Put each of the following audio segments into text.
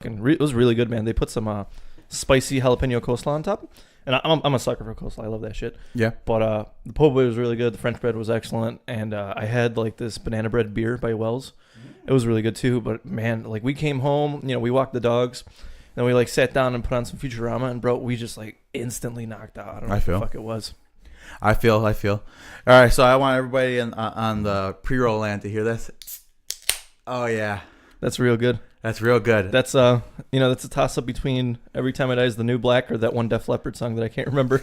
it was really good, man. They put some spicy jalapeno coleslaw on top. And I'm a sucker for coleslaw. I love that shit. Yeah. But the po' boy was really good. The French bread was excellent. And I had like this banana bread beer by Wells. It was really good too. But man, like we came home, we walked the dogs. Then we like sat down and put on some Futurama. And bro, we just like instantly knocked out. I don't know what the fuck it was. I feel. All right. So I want everybody on the pre-roll land to hear this. Oh, yeah. That's real good. That's real good. That's that's a toss up between Every Time I Die Is the New Black or that one Def Leppard song that I can't remember.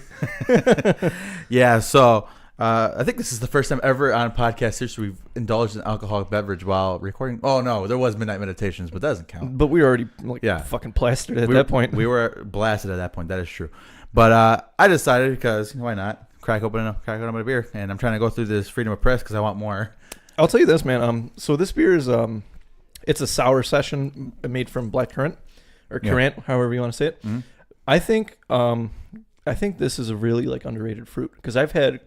Yeah, so I think this is the first time ever on podcast history we've indulged in alcoholic beverage while recording. Oh no, there was Midnight Meditations, but that doesn't count. But we were already fucking plastered at that point. We were blasted at that point. That is true. But I decided because why not crack open a beer, and I'm trying to go through this freedom of press because I want more. I'll tell you this, man. So this beer is it's a sour session made from black currant or currant, however you want to say it. Mm-hmm. I think this is a really like underrated fruit because I've had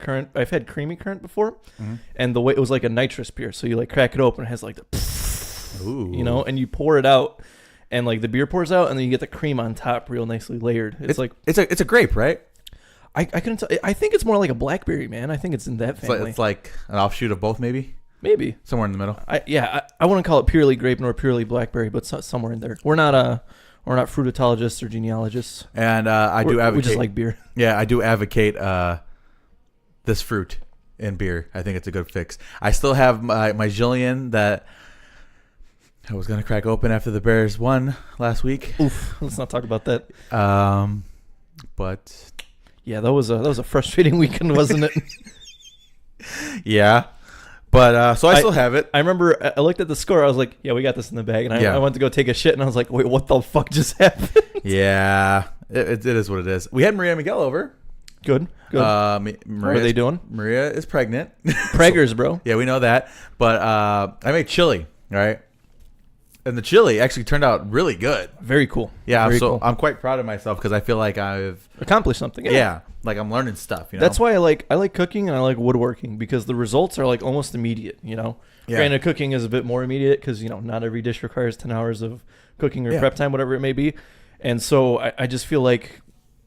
creamy currant before, and the way it was like a nitrous beer. So you like crack it open, it has like the, and you pour it out, and like the beer pours out, and then you get the cream on top, real nicely layered. It's a grape, right? I couldn't tell. I think it's more like a blackberry, man. I think it's in that family. It's like an offshoot of both, maybe. Maybe somewhere in the middle. I wouldn't call it purely grape nor purely blackberry, but somewhere in there. We're not fruitologists or genealogists. And I do advocate. We just like beer. Yeah, I do advocate this fruit in beer. I think it's a good fix. I still have my Jillian that I was gonna crack open after the Bears won last week. Oof, let's not talk about that. But yeah, that was a frustrating weekend, wasn't it? Yeah. But so I still have it. I remember I looked at the score. I was like, yeah, we got this in the bag. And I went to go take a shit, and I was like, wait, what the fuck just happened? Yeah, it is what it is. We had Maria Miguel over. Good. What are they doing? Maria is pregnant. Preggers, bro. Yeah, we know that. But I made chili, right? And the chili actually turned out really good. Very cool. Yeah, Very so cool. I'm quite proud of myself because I feel like I've accomplished something. Yeah, like I'm learning stuff. That's why I like cooking and I like woodworking because the results are like almost immediate. Yeah. Granted, cooking is a bit more immediate because not every dish requires 10 hours of cooking or prep time, whatever it may be. And so I just feel like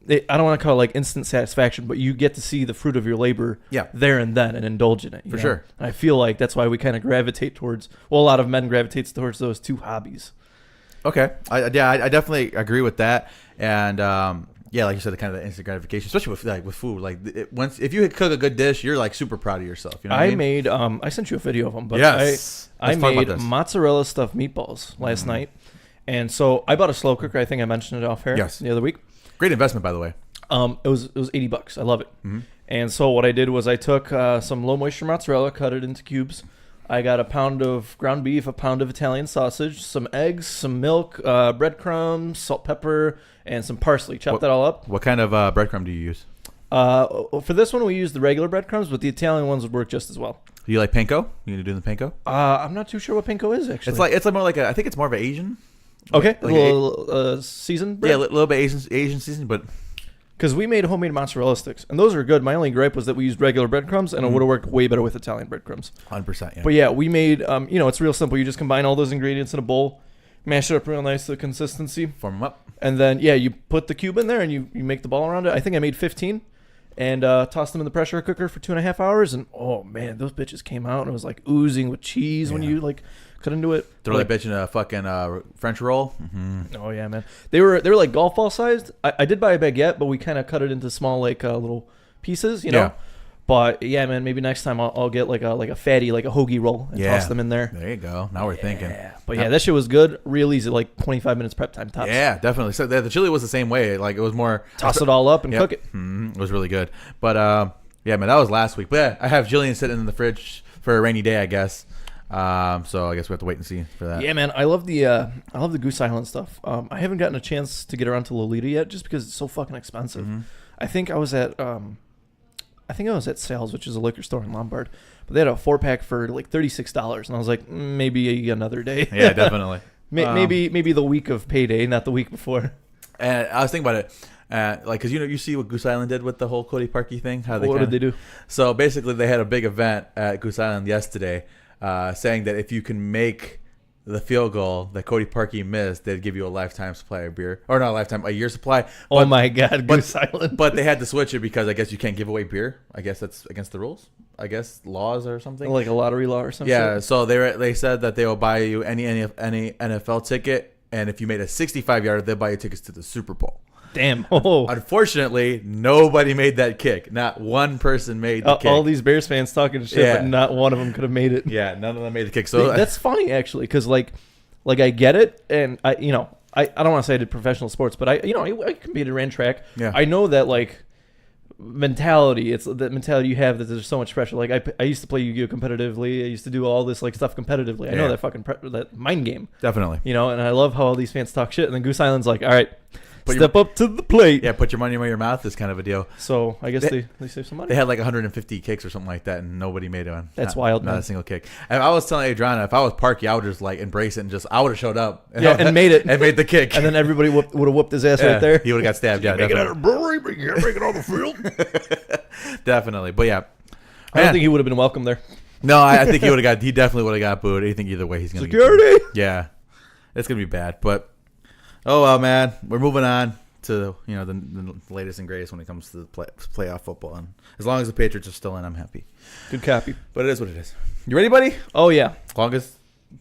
I don't want to call it like instant satisfaction, but you get to see the fruit of your labor there and then and indulge in it. For sure. And I feel like that's why we kind of gravitate towards, a lot of men gravitates towards those two hobbies. Okay. I definitely agree with that. And like you said, the kind of the instant gratification, especially with food. Like if you cook a good dish, you're like super proud of yourself. You know what I mean? made I sent you a video of them, but I made mozzarella stuffed meatballs last night. And so I bought a slow cooker. I think I mentioned it off air the other week. Great investment, by the way. It was $80. I love it. Mm-hmm. And so what I did was I took some low moisture mozzarella, cut it into cubes. I got a pound of ground beef, a pound of Italian sausage, some eggs, some milk, breadcrumbs, salt, pepper, and some parsley. Chop that all up. What kind of breadcrumb do you use? For this one, we use the regular breadcrumbs, but the Italian ones would work just as well. Do you like panko? You gonna do the panko? I'm not too sure what panko is actually. It's like more like I think it's more of an Asian. Okay, like a little seasoned bread? Yeah, a little bit Asian season, but because we made homemade mozzarella sticks, and those are good. My only gripe was that we used regular breadcrumbs, and it would have worked way better with Italian breadcrumbs. 100%. Yeah. But yeah, we made. It's real simple. You just combine all those ingredients in a bowl, mash it up real nice to the consistency, form them up, and then you put the cube in there, and you make the ball around it. I think I made 15, and tossed them in the pressure cooker for 2.5 hours, and oh man, those bitches came out, and it was like oozing with cheese when you like. Cut into it. Throw that bitch in a fucking French roll. Mm-hmm. Oh yeah, man. They were like golf ball sized. I did buy a baguette, but we kind of cut it into small like little pieces, Yeah. But yeah, man. Maybe next time I'll get like a fatty like a hoagie roll and toss them in there. There you go. Now we're thinking. But yeah, that shit was good. Real easy, like 25 minutes prep time tops. Yeah, definitely. So the chili was the same way. Like it was more toss it all up and cook it. Mm-hmm. It was really good. But yeah, man, that was last week. But yeah, I have Jillian sitting in the fridge for a rainy day, I guess. So I guess we have to wait and see for that. Yeah, man, I love the Goose Island stuff. I haven't gotten a chance to get around to Lolita yet, just because it's so fucking expensive. Mm-hmm. I think I was at Sales, which is a liquor store in Lombard, but they had a 4-pack for like $36, and I was like, maybe another day. Yeah, definitely. maybe the week of payday, not the week before. And I was thinking about it, because you see what Goose Island did with the whole Cody Parkey thing. What did they do? So basically, they had a big event at Goose Island yesterday. Saying that if you can make the field goal that Cody Parkey missed, they'd give you a lifetime supply of beer. Or not a lifetime, a year supply. Oh my God, Goose Island. But they had to switch it because I guess you can't give away beer. I guess that's against the rules. I guess laws or something. Like a lottery law or something. Yeah, so they said that they will buy you any NFL ticket, and if you made a 65-yarder, they'll buy you tickets to the Super Bowl. Damn. Oh. Unfortunately, nobody made that kick. Not one person made the kick. All these Bears fans talking shit, but not one of them could have made it. Yeah, none of them made the kick. So that's funny actually, because like I get it, and I don't want to say I did professional sports, but I competed, ran track. Yeah. I know that like mentality. It's the mentality you have that there's so much pressure. Like I used to play Yu-Gi-Oh competitively. I used to do all this like stuff competitively. I know that fucking that mind game. Definitely. And I love how all these fans talk shit, and then Goose Island's like, all right. Step up to the plate. Yeah, put your money where your mouth is kind of a deal. So I guess they save some money. They had like 150 kicks or something like that, and nobody made one. That's wild, Not man. a single kick. And I was telling Adriana, if I was Parky, I would just like embrace it and I would have showed up. And made it. And made the kick. And then everybody would have whooped his ass right there. He would have got stabbed. Yeah, make it out of the brewery, but you can't make it on the field. Definitely. But yeah. I don't think he would have been welcome there. No, I think he definitely would have got booed. I think either way he's going to Security. Yeah. It's going to be bad. But, oh well, man. We're moving on to the latest and greatest when it comes to the playoff football, and as long as the Patriots are still in, I'm happy. Good copy. But it is what it is. You ready, buddy? Oh yeah. Longest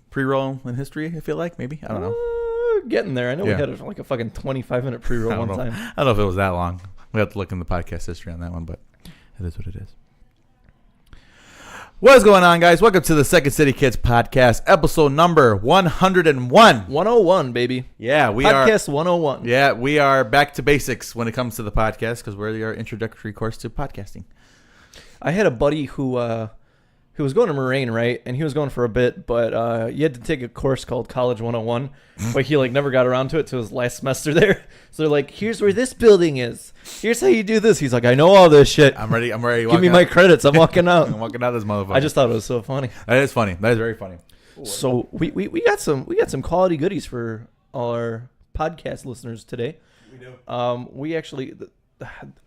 pre-roll in history, I feel like, maybe. I don't know. Getting there. I know we had like a fucking 25-minute pre-roll one time. I don't know if it was that long. We have to look in the podcast history on that one, but it is what it is. What is going on, guys? Welcome to the Second City Kids podcast, episode number 101. 101, baby. Yeah, podcast 101. Yeah, we are back to basics when it comes to the podcast because we're our introductory course to podcasting. I had a buddy who was going to Moraine, right? And he was going for a bit, but you had to take a course called College 101, but he like never got around to it till his last semester there. So they're like, here's where this building is. Here's how you do this. He's like, I know all this shit. I'm ready. Give me my credits. I'm walking out. I'm walking out this motherfucker. I just thought it was so funny. That is funny. That is very funny. So we got some quality goodies for all our podcast listeners today. We do. We actually,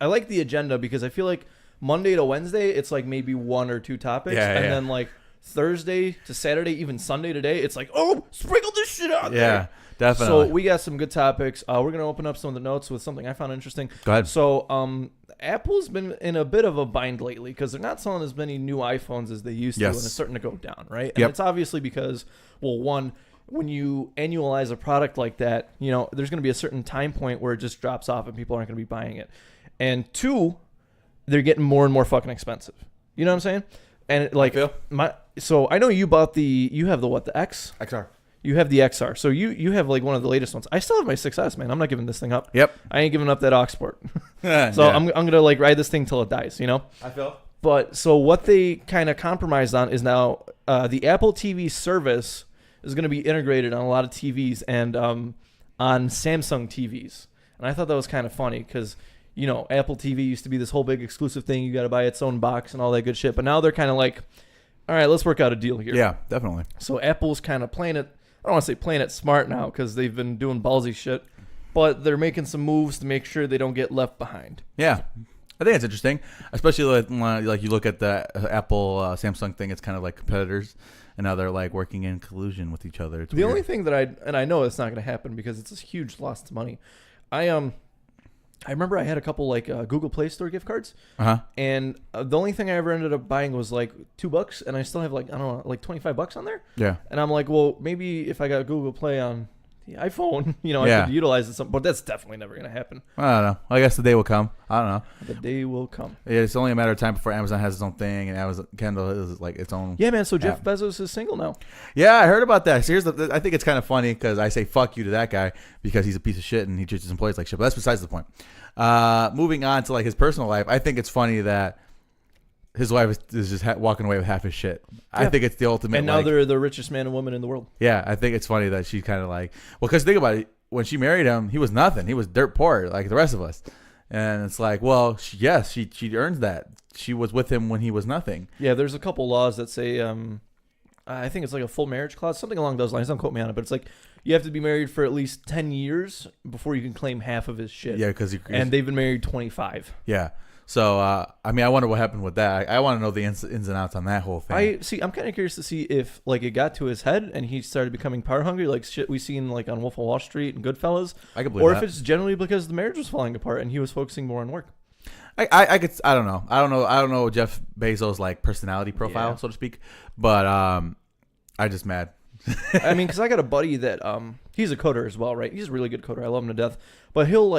I like the agenda because I feel like Monday to Wednesday, it's like maybe one or two topics. Then like Thursday to Saturday, even Sunday today, it's like, oh, sprinkle this shit out there. Yeah, definitely. So we got some good topics. We're going to open up some of the notes with something I found interesting. Go ahead. So Apple's been in a bit of a bind lately because they're not selling as many new iPhones as they used to, and it's starting to go down, right? And it's obviously because, well, one, when you annualize a product like that, there's going to be a certain time point where it just drops off and people aren't going to be buying it. And two, they're getting more and more fucking expensive. You know what I'm saying? And like so I know you bought you have the X? XR. You have the XR. So you have like one of the latest ones. I still have my 6S, man. I'm not giving this thing up. Yep. I ain't giving up that aux port. So I'm going to like ride this thing till it dies, I feel. But so what they kind of compromised on is now the Apple TV service is going to be integrated on a lot of TVs and on Samsung TVs. And I thought that was kind of funny because Apple TV used to be this whole big exclusive thing. You got to buy its own box and all that good shit. But now they're kind of like, all right, let's work out a deal here. Yeah, definitely. So Apple's kind of playing it. I don't want to say playing it smart now because they've been doing ballsy shit. But they're making some moves to make sure they don't get left behind. Yeah. I think it's interesting, especially like you look at the Apple Samsung thing. It's kind of like competitors, and now they're like working in collusion with each other. It's the only thing that I know it's not going to happen because it's a huge loss of money. I remember I had a couple like Google Play Store gift cards, and the only thing I ever ended up buying was like $2, and I still have like I don't know like $25 on there. Yeah, and I'm like, well, maybe if I got Google Play on the iPhone, I could utilize it. But that's definitely never gonna happen. I don't know. I guess the day will come. I don't know. The day will come. It's only a matter of time before Amazon has its own thing, and Amazon Kindle is like its own. Yeah, man. So Jeff Bezos is single now. Yeah, I heard about that. So I think it's kind of funny because I say fuck you to that guy because he's a piece of shit and he treats his employees like shit. But that's besides the point. Moving on to like his personal life, I think it's funny that his wife is just walking away with half his shit. Yeah. I think it's the ultimate. And now they're the richest man and woman in the world. Yeah, I think it's funny that she kind of like, well, because think about it. When she married him, he was nothing. He was dirt poor like the rest of us. And it's like, well, she earns that. She was with him when he was nothing. Yeah, there's a couple laws that say, I think it's like a full marriage clause, something along those lines. Don't quote me on it, but it's like you have to be married for at least 10 years before you can claim half of his shit. Yeah, because and they've been married 25. Yeah. So, I mean, I wonder what happened with that. I want to know the ins and outs on that whole thing. I'm kind of curious to see if like it got to his head and he started becoming power hungry, like shit we seen like on Wolf of Wall Street and Goodfellas. I could believe or that. if it's generally because the marriage was falling apart and he was focusing more on work. I don't know Jeff Bezos' like personality profile, so to speak, but I'm just mad. I mean, because I got a buddy that he's a coder as well, right? He's a really good coder. I love him to death. But he'll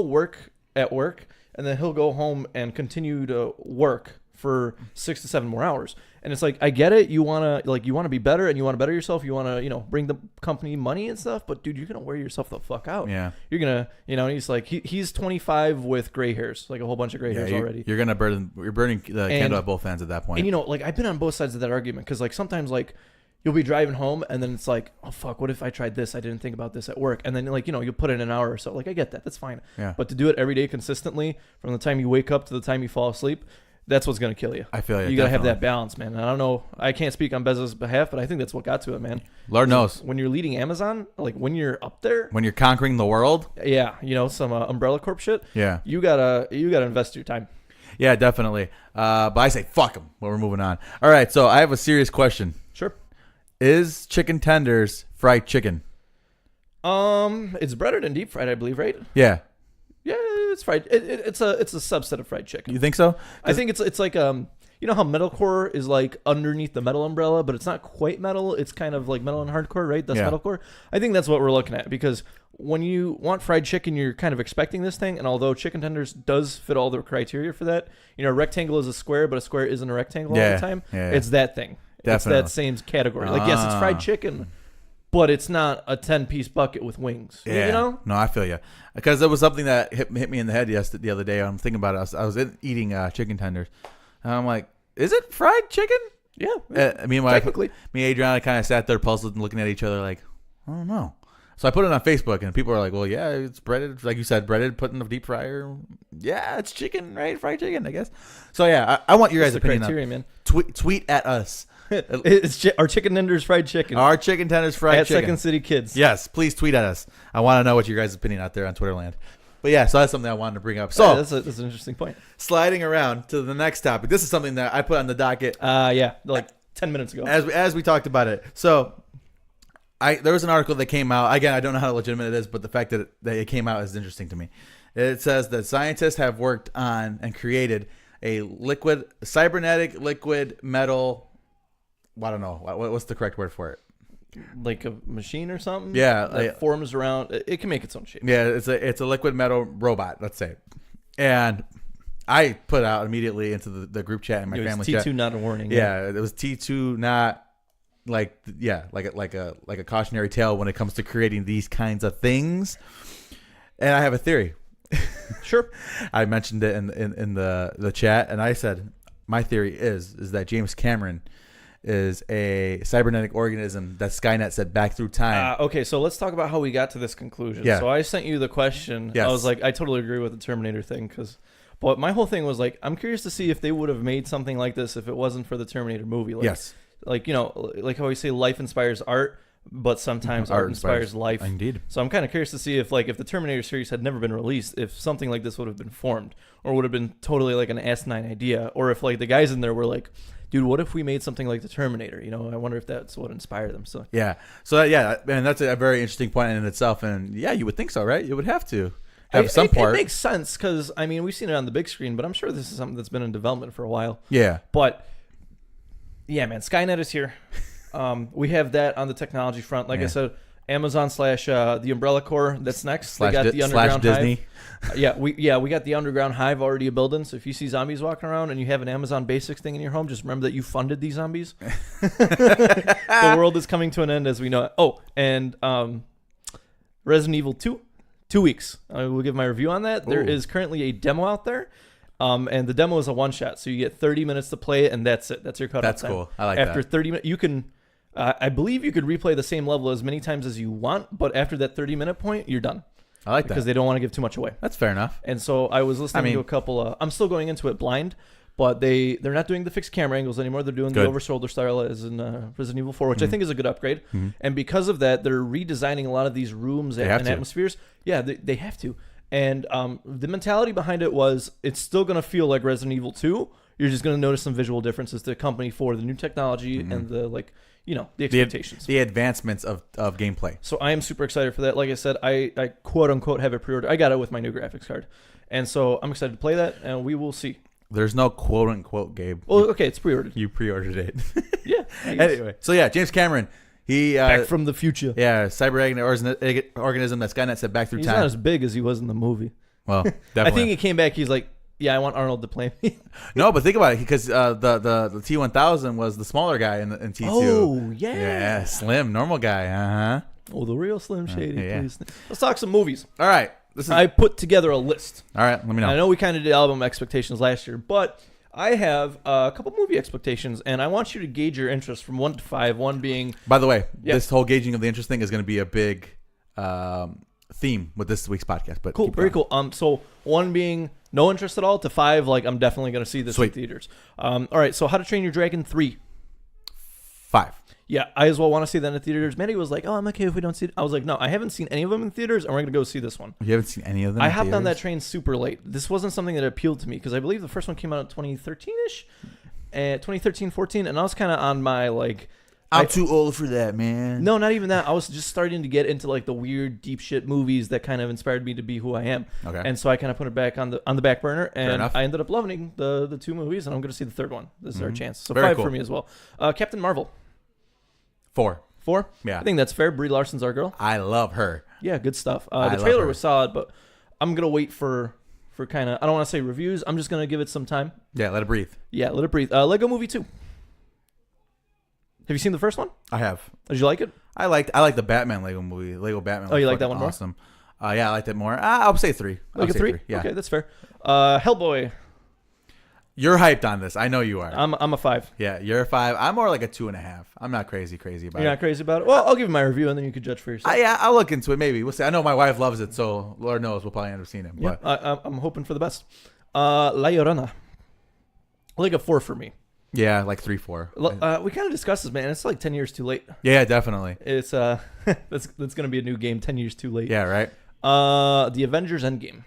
work at work and then he'll go home and continue to work for 6 to 7 more hours. And it's like, I get it. You want to be better and you want to better yourself. You want to, bring the company money and stuff. But dude, you're going to wear yourself the fuck out. Yeah. You're going to, he's like, he's 25 with gray hairs, like a whole bunch of gray hairs already. You're burning the candle at both ends at that point. And I've been on both sides of that argument. Cause like sometimes like, you'll be driving home and then it's like, oh fuck, what if I tried this? I didn't think about this at work. And then you'll put in an hour or so. Like I get that. That's fine. Yeah. But to do it every day consistently from the time you wake up to the time you fall asleep, that's what's going to kill you. I feel you got to have that balance, man. And I don't know. I can't speak on Bezos' behalf, but I think that's what got to it, man. Lord knows. When you're leading Amazon, like when you're up there. When you're conquering the world. Yeah. Some Umbrella Corp shit. Yeah. You gotta invest your time. Yeah, definitely. But I say fuck them. Well, we're moving on. All right. So I have a serious question. Sure. Is chicken tenders fried chicken? It's breaded and deep fried, I believe, right? Yeah. Yeah, it's fried. It's a subset of fried chicken. You think so? I think it's like how metalcore is like underneath the metal umbrella, but it's not quite metal. It's kind of like metal and hardcore, right? That's metalcore. I think that's what we're looking at because when you want fried chicken, you're kind of expecting this thing. And although chicken tenders does fit all the criteria for that, a rectangle is a square, but a square isn't a rectangle all the time. Yeah. It's that thing. Definitely. It's that same category. Like, yes, it's fried chicken, but it's not a 10-piece bucket with wings. Yeah. No, I feel you. Because there was something that hit me in the head the other day. I'm thinking about it. I was eating chicken tenders. And I'm like, is it fried chicken? Yeah. Me and Adriana kind of sat there puzzled and looking at each other like, I don't know. So I put it on Facebook and people are like, well, yeah, it's breaded. Like you said, breaded, put in the deep fryer. Yeah, it's chicken, right? Fried chicken, I guess. So yeah, I want your guys' opinion. Criteria, man. Tweet at us. It's our chicken tenders fried chicken. Our chicken tenders fried chicken. At Second City Kids. Yes, please tweet at us. I want to know what your guys' opinion out there on Twitterland. But yeah, so that's something I wanted to bring up. So that's an interesting point. Sliding around to the next topic. This is something that I put on the docket. Like 10 minutes ago. As we talked about it. So there was an article that came out. Again, I don't know how legitimate it is, but the fact that it came out is interesting to me. It says that scientists have worked on and created a cybernetic liquid metal. I don't know. What's the correct word for it? Like a machine or something? Yeah. That forms around. It can make its own shape. Yeah, it's a liquid metal robot, let's say. And I put out immediately into the group chat and my family chat. T2 not a warning. Yeah, it was T2 not like a cautionary tale when it comes to creating these kinds of things. And I have a theory. Sure. I mentioned it in the chat and I said my theory is that James Cameron is a cybernetic organism that Skynet said back through time. Okay, so let's talk about how we got to this conclusion. Yeah. So I sent you the question. Yes. I was like, I totally agree with the Terminator thing but my whole thing was like, I'm curious to see if they would have made something like this if it wasn't for the Terminator movie. Like, yes. Like, like how we say life inspires art, but sometimes art inspires life. Indeed. So I'm kind of curious to see if the Terminator series had never been released, if something like this would have been formed or would have been totally like an asinine idea, or if the guys in there were like, dude, what if we made something like the Terminator? I wonder if that's what inspired them. So yeah. So yeah, and that's a very interesting point in itself. And yeah, you would think so, right? You would have to have some part. It makes sense because we've seen it on the big screen, but I'm sure this is something that's been in development for a while. Yeah. But yeah, man, Skynet is here. We have that on the technology front. Like I said, Amazon / the Umbrella Corps. That's next. They got the underground Disney. Hive. We got the underground hive already a building. So if you see zombies walking around and you have an Amazon Basics thing in your home, just remember that you funded these zombies. The world is coming to an end as we know it. Oh, and Resident Evil 2, 2 weeks. I will give my review on that. Ooh. There is currently a demo out there. And the demo is a one shot, so you get 30 minutes to play it, and that's it. That's your cutoff time. That's cool. I like that. After 30 minutes, you can. I believe you could replay the same level as many times as you want, but after that 30-minute point, you're done. I like that. Because they don't want to give too much away. That's fair enough. And so I was listening to a couple. I'm still going into it blind, but they're not doing the fixed camera angles anymore. They're doing the over-shoulder style as in Resident Evil 4, which I think is a good upgrade. Mm-hmm. And because of that, they're redesigning a lot of these rooms and atmospheres. Yeah, they have to. And the mentality behind it was it's still going to feel like Resident Evil 2. You're just going to notice some visual differences to accompany for the new technology and the the expectations. The advancements of gameplay. So I am super excited for that. Like I said, I quote unquote have it pre-ordered. I got it with my new graphics card. And so I'm excited to play that, and we will see. There's no quote unquote, Gabe. Well, okay, it's pre-ordered. You pre-ordered it. Yeah. Anyway, so yeah, James Cameron. He Back from the future. Yeah, cyber organism that Skynet sent back through He's time. not as big as he was in the movie. Well, definitely. I think he came back. He's like, yeah, I want Arnold to play me. No, but think about it, because the T1000 was the smaller guy in T2. Oh, yeah. Yeah, slim, normal guy. Uh-huh. Oh, the real Slim Shady, Yeah. please. Let's talk some movies. All right. I put together a list. All right, let me know. I know we kind of did album expectations last year, but I have a couple movie expectations, and I want you to gauge your interest from 1 to 5. 1 being... By the way, this whole gauging of the interest thing is going to be a big theme with this week's podcast. But cool, very cool. So 1 being no interest at all to 5, like I'm definitely going to see this in theaters. All right, so How to Train Your Dragon 3. 5. Yeah, I as well want to see that in the theaters. Maddie was like, "Oh, I'm okay if we don't see it." I was like, "No, I haven't seen any of them in theaters, and we're gonna go see this one." You haven't seen any of them? I hopped on that train super late. This wasn't something that appealed to me because I believe the first one came out in 2013ish, 2013, 14, and I was kind of on my like. I'm too old for that, man. No, not even that. I was just starting to get into like the weird deep shit movies that kind of inspired me to be who I am. Okay. And so I kind of put it back on the back burner, and I ended up loving the 2 movies, and I'm gonna see the 3rd one. This is our chance. So very 5 cool. for me as well. Captain Marvel. 4. 4? Yeah. I think that's fair. Brie Larson's our girl. I love her. Yeah, good stuff. The trailer was solid, but I'm going to wait for kind of, I don't want to say reviews. I'm just going to give it some time. Yeah, let it breathe. Yeah, let it breathe. Lego Movie 2. Have you seen the first one? I have. Did you like it? I like the Batman Lego movie. Lego Batman. Oh, you like that one awesome. More? Yeah, I liked it more. I'll say 3. Like a 3? Yeah. Okay, that's fair. Hellboy. You're hyped on this. I know you are. I'm a 5. Yeah, you're a 5. I'm more like a 2.5. I'm not crazy about it. You're not crazy about it? Well, I'll give you my review, and then you can judge for yourself. Yeah, I'll look into it. Maybe. We'll see. I know my wife loves it, so Lord knows we'll probably end up seeing it. Yeah, I'm hoping for the best. La Llorona. Like a 4 for me. Yeah, like 3, 4. We kind of discussed this, man. It's like 10 years too late. Yeah, definitely. It's that's going to be a new game 10 years too late. Yeah, right. The Avengers Endgame.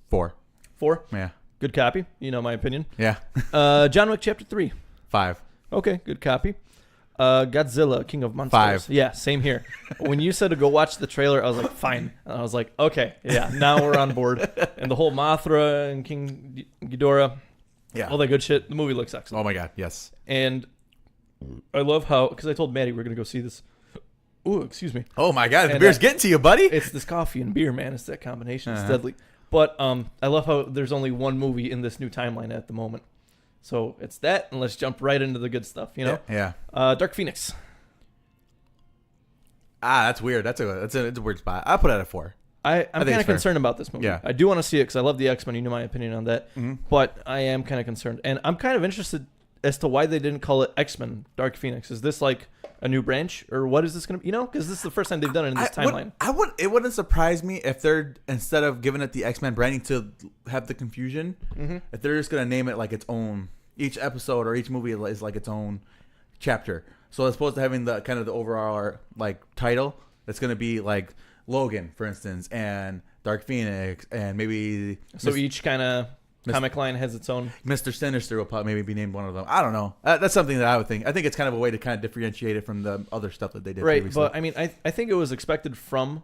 4. 4? Yeah. Good copy. You know my opinion. Yeah. John Wick Chapter 3. 5. Okay, good copy. Godzilla, King of Monsters. 5. Yeah, same here. When you said to go watch the trailer, I was like, fine. And I was like, okay, yeah, now we're on board. And the whole Mothra and King Ghidorah, all that good shit. The movie looks excellent. Oh my God, yes. And I love how, because I told Maddie we're going to go see this. Ooh, excuse me. Oh my God, the beer's getting to you, buddy. It's this coffee and beer, man. It's that combination. It's deadly. But I love how there's only one movie in this new timeline at the moment. So it's that, and let's jump right into the good stuff, you know? Yeah. Dark Phoenix. That's weird. It's a weird spot. I'll put it at a 4. I'm kind of concerned about this movie. Yeah. I do want to see it because I love the X-Men. You know my opinion on that. Mm-hmm. But I am kind of concerned. And I'm kind of interested as to why they didn't call it X-Men Dark Phoenix. Is this like a new branch, or what is this going to be? You know, because this is the first time they've done it in this timeline. It wouldn't surprise me if they're, instead of giving it the X-Men branding to have the confusion, if they're just going to name it like its own. Each episode or each movie is like its own chapter. So as opposed to having the kind of the overall like title, it's going to be like Logan, for instance, and Dark Phoenix, and maybe each kind of comic line has its own. Mr. Sinister will probably maybe be named one of them. I don't know. That's something that I would think. I think it's kind of a way to kind of differentiate it from the other stuff that they did. Right, previously. but I mean, I think it was expected from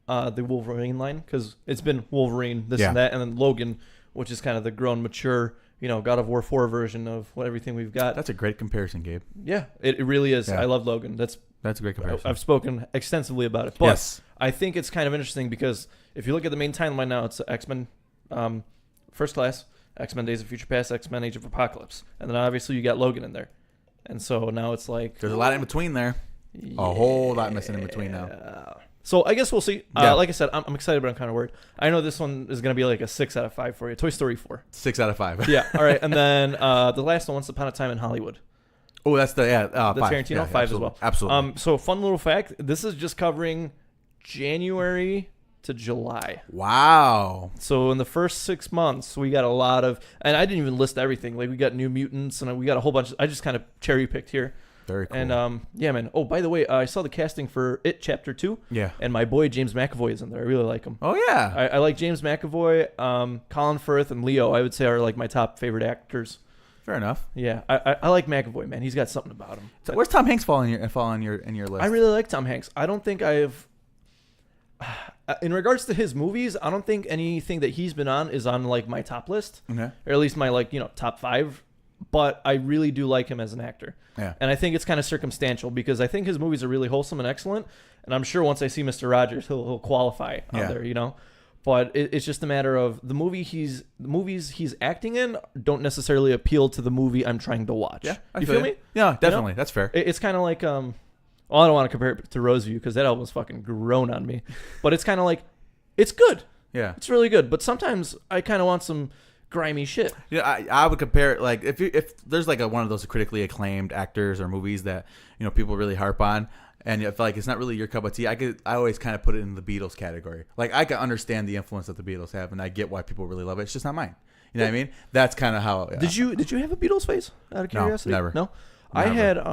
the Wolverine line, because it's been Wolverine, this and that, and then Logan, which is kind of the grown, mature, God of War 4 version of everything we've got. That's a great comparison, Gabe. Yeah, it really is. Yeah. I love Logan. That's a great comparison. I've spoken extensively about it. But I think it's kind of interesting because if you look at the main timeline now, it's X-Men First Class, X-Men Days of Future Past, X-Men Age of Apocalypse. And then obviously you got Logan in there. And so now it's like... There's a lot in between there. Yeah. A whole lot missing in between now. So I guess we'll see. Like I said, I'm excited, but I'm kind of worried. I know this one is going to be like a 6 out of 5 for you. Toy Story 4. 6 out of 5. Yeah. All right. And then the last one, Once Upon a Time in Hollywood. Oh, that's the the 5. Tarantino 5 as well. Absolutely. So fun little fact. This is just covering January to July. Wow. So in the first 6 months, we got a lot of, and I didn't even list everything. Like we got New Mutants, and we got a whole bunch. I just kind of cherry picked here. Very cool. And yeah, man. Oh, by the way, I saw the casting for It Chapter 2. Yeah. And my boy James McAvoy is in there. I really like him. Oh yeah. I like James McAvoy. Colin Firth and Leo, I would say, are like my top favorite actors. Fair enough. Yeah, I like McAvoy, man. He's got something about him. So where's Tom Hanks fall in your list? I really like Tom Hanks. I don't think I've, in regards to his movies, I don't think anything that he's been on is on like my top list, Okay. or at least my like top 5. But I really do like him as an actor. Yeah. And I think it's kind of circumstantial because I think his movies are really wholesome and excellent. And I'm sure once I see Mr. Rogers, he'll qualify on there, But it's just a matter of the movies he's acting in don't necessarily appeal to the movie I'm trying to watch. Yeah, you feel me? Yeah, definitely. That's fair. It's kind of like well, I don't want to compare it to Roseview because that album's fucking grown on me. But it's kind of like it's good. Yeah, it's really good. But sometimes I kind of want some grimy shit. Yeah, I would compare it like if there's like one of those critically acclaimed actors or movies that people really harp on. And I feel like it's not really your cup of tea. I always kind of put it in the Beatles category. Like I can understand the influence that the Beatles have, and I get why people really love it. It's just not mine. You know what I mean? That's kind of how. Did you have a Beatles phase? Out of curiosity, never. No, I had.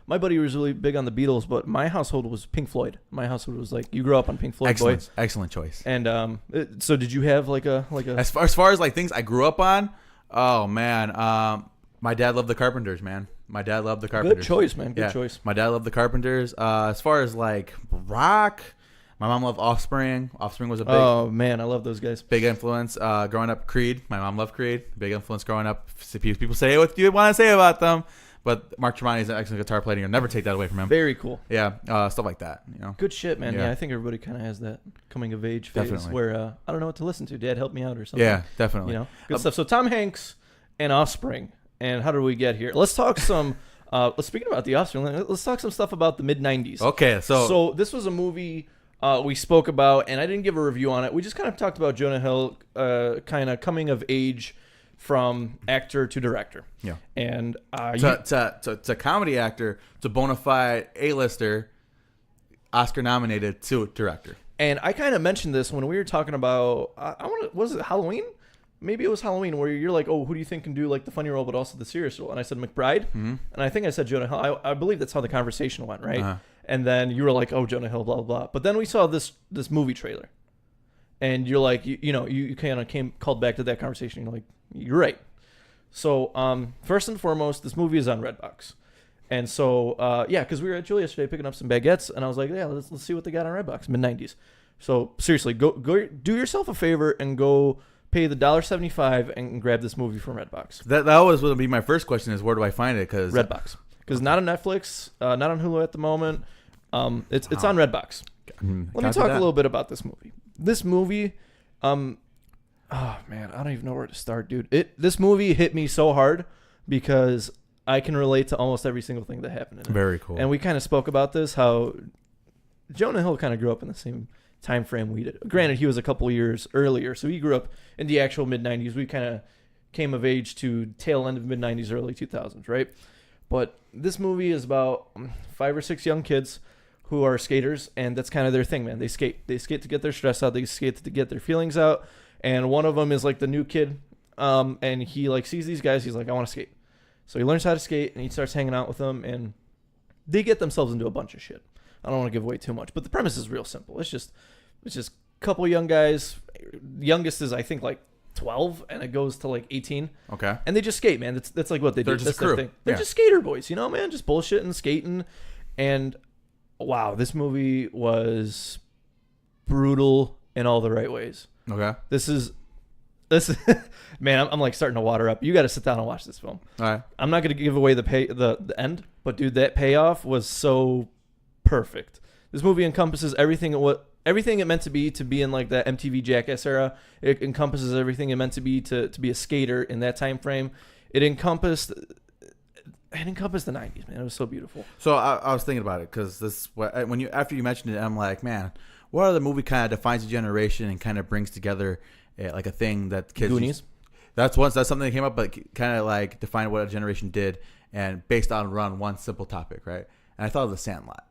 My buddy was really big on the Beatles, but my household was Pink Floyd. My household was like, you grew up on Pink Floyd, Excellent choice. And so did you have like a as far as like things I grew up on? Oh man, my dad loved the Carpenters, man. My dad loved the Carpenters. Good choice, man. Good choice. My dad loved the Carpenters. As far as like rock, my mom loved Offspring. Offspring was a big. Oh man, I love those guys. Big influence. Growing up, Creed. My mom loved Creed. Big influence growing up. People say what you want to say about them, but Mark Tremonti is an excellent guitar player. You'll never take that away from him. Very cool. Yeah, stuff like that. Good shit, man. Yeah, I think everybody kind of has that coming of age phase where I don't know what to listen to. Dad, help me out or something. Yeah, definitely. Good stuff. So Tom Hanks and Offspring. And how did we get here? Let's talk some. Speaking about the Offspring, let's talk some stuff about the mid '90s. Okay, so this was a movie we spoke about, and I didn't give a review on it. We just kind of talked about Jonah Hill, kind of coming of age from actor to director. Yeah, and to a comedy actor, to bona fide A-lister, Oscar nominated to director. And I kind of mentioned this when we were talking about was it Halloween? Maybe it was Halloween where you're like, oh, who do you think can do like the funny role but also the serious role? And I said McBride, and I think I said Jonah Hill. I believe that's how the conversation went, right? Uh-huh. And then you were like, oh, Jonah Hill, blah blah blah. But then we saw this movie trailer, and you're like, you kind of called back to that conversation. You're like, you're right. So first and foremost, this movie is on Redbox, and so because we were at Julia yesterday picking up some baguettes, and I was like, yeah, let's see what they got on Redbox, mid '90s. So seriously, go do yourself a favor and go. Pay the $1.75 and grab this movie from Redbox. That was going to be my first question: is where do I find it? Because Redbox, because not on Netflix, not on Hulu at the moment. It's on Redbox. Let me talk a little bit about this movie. This movie, oh man, I don't even know where to start, dude. This movie hit me so hard because I can relate to almost every single thing that happened in it. Very cool. And we kind of spoke about this, how Jonah Hill kind of grew up in the same time frame we did. Granted, he was a couple years earlier, so he grew up in the actual mid 90s. We kind of came of age to tail end of mid 90s, early 2000s, right? But this movie is about 5 or 6 young kids who are skaters, and that's kind of their thing, man. They skate to get their stress out. They skate to get their feelings out. And one of them is like the new kid, and he like sees these guys. He's like, I want to skate. So he learns how to skate, and he starts hanging out with them, and they get themselves into a bunch of shit. I don't want to give away too much, but the premise is real simple. It's just a couple young guys. The youngest is, I think, like 12, and it goes to like 18. Okay. And they just skate, man. That's like what they do. Just that's a crew. their thing. They're just skater boys, man. Just bullshitting, skating. And wow, this movie was brutal in all the right ways. Okay. This is man, I'm like starting to water up. You got to sit down and watch this film. All right. I'm not going to give away the end, but dude, that payoff was so perfect. This movie encompasses everything it meant to be in like that MTV Jackass era. It encompasses everything it meant to be a skater in that time frame. It encompassed the 90s, man. It was so beautiful. So I was thinking about it because after you mentioned it, I'm like, man, what other movie kind of defines a generation and kind of brings together like a thing that kids. Goonies. That's something that came up, but kind of like defined what a generation did, and based on one simple topic, right? And I thought of The Sandlot.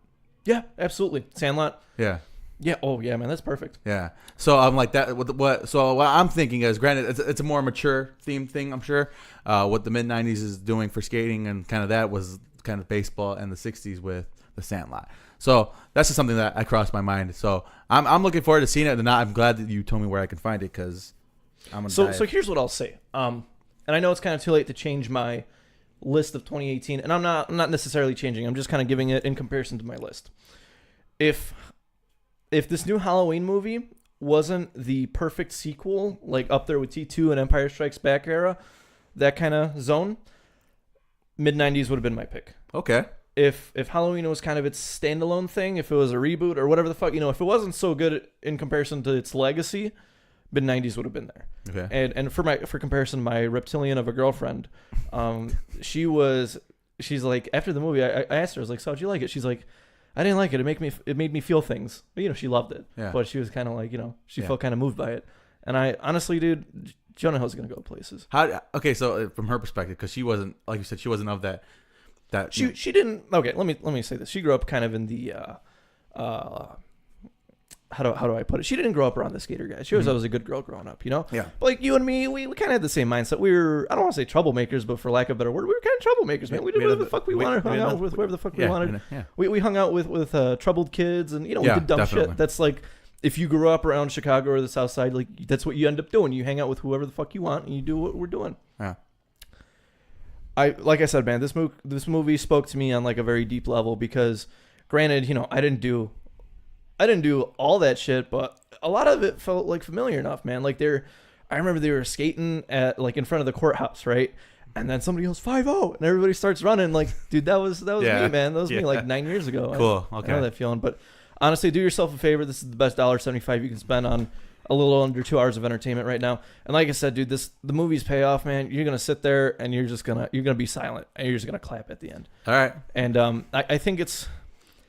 Yeah, absolutely. Sandlot. Yeah. Yeah. Oh, yeah, man. That's perfect. Yeah. So I'm like that. So what I'm thinking is, granted, it's a more mature themed thing. I'm sure. What the mid '90s is doing for skating and kind of that was kind of baseball and the 60s with The Sandlot. So that's just something that I crossed my mind. So I'm looking forward to seeing it, and I'm glad that you told me where I can find it because I'm gonna. So here's what I'll say. And I know it's kind of too late to change my list of 2018, and I'm not necessarily changing. I'm just kind of giving it in comparison to my list. If this new Halloween movie wasn't the perfect sequel, like up there with T2 and Empire Strikes Back era, that kind of zone, mid-90s would have been my pick. Okay. If Halloween was kind of its standalone thing, if it was a reboot or whatever the fuck, if it wasn't so good in comparison to its legacy, mid-90s would have been there. Okay. And for comparison, my reptilian of a girlfriend, she's like, after the movie, I asked her, I was like, so how'd you like it? She's like, I didn't like it. It made me feel things. She loved it. Yeah. But she was kind of like, she felt kind of moved by it. And I honestly, dude, Jonah Hill's gonna go places. Okay, so from her perspective, because she wasn't, like you said, she wasn't of that. She didn't. Okay, let me say this. She grew up kind of in the how do I put it? She didn't grow up around the skater guys. She was always a good girl growing up, Yeah. But like you and me, we kind of had the same mindset. We were, I don't want to say troublemakers, but for lack of a better word, we were kind of troublemakers, man. We did whatever the fuck we wanted, hung out with whoever the fuck we wanted. Yeah. We hung out with troubled kids, and we did dumb definitely. shit. That's like, if you grew up around Chicago or the South Side, like that's what you end up doing. You hang out with whoever the fuck you want, and you do what we're doing. Yeah. Like I said, man, this movie spoke to me on like a very deep level because, granted, I didn't do all that shit, but a lot of it felt like familiar enough, man. Like I remember they were skating at like in front of the courthouse, right? And then somebody yells 5-0 and everybody starts running. Like, dude, that was me, man. That was me like 9 years ago. Cool. Okay. I know that feeling. But honestly, do yourself a favor. This is the best $1.75 you can spend on a little under 2 hours of entertainment right now. And like I said, dude, the movie's pay off, man. You're gonna sit there and you're gonna be silent and you're just gonna clap at the end. All right. And I think it's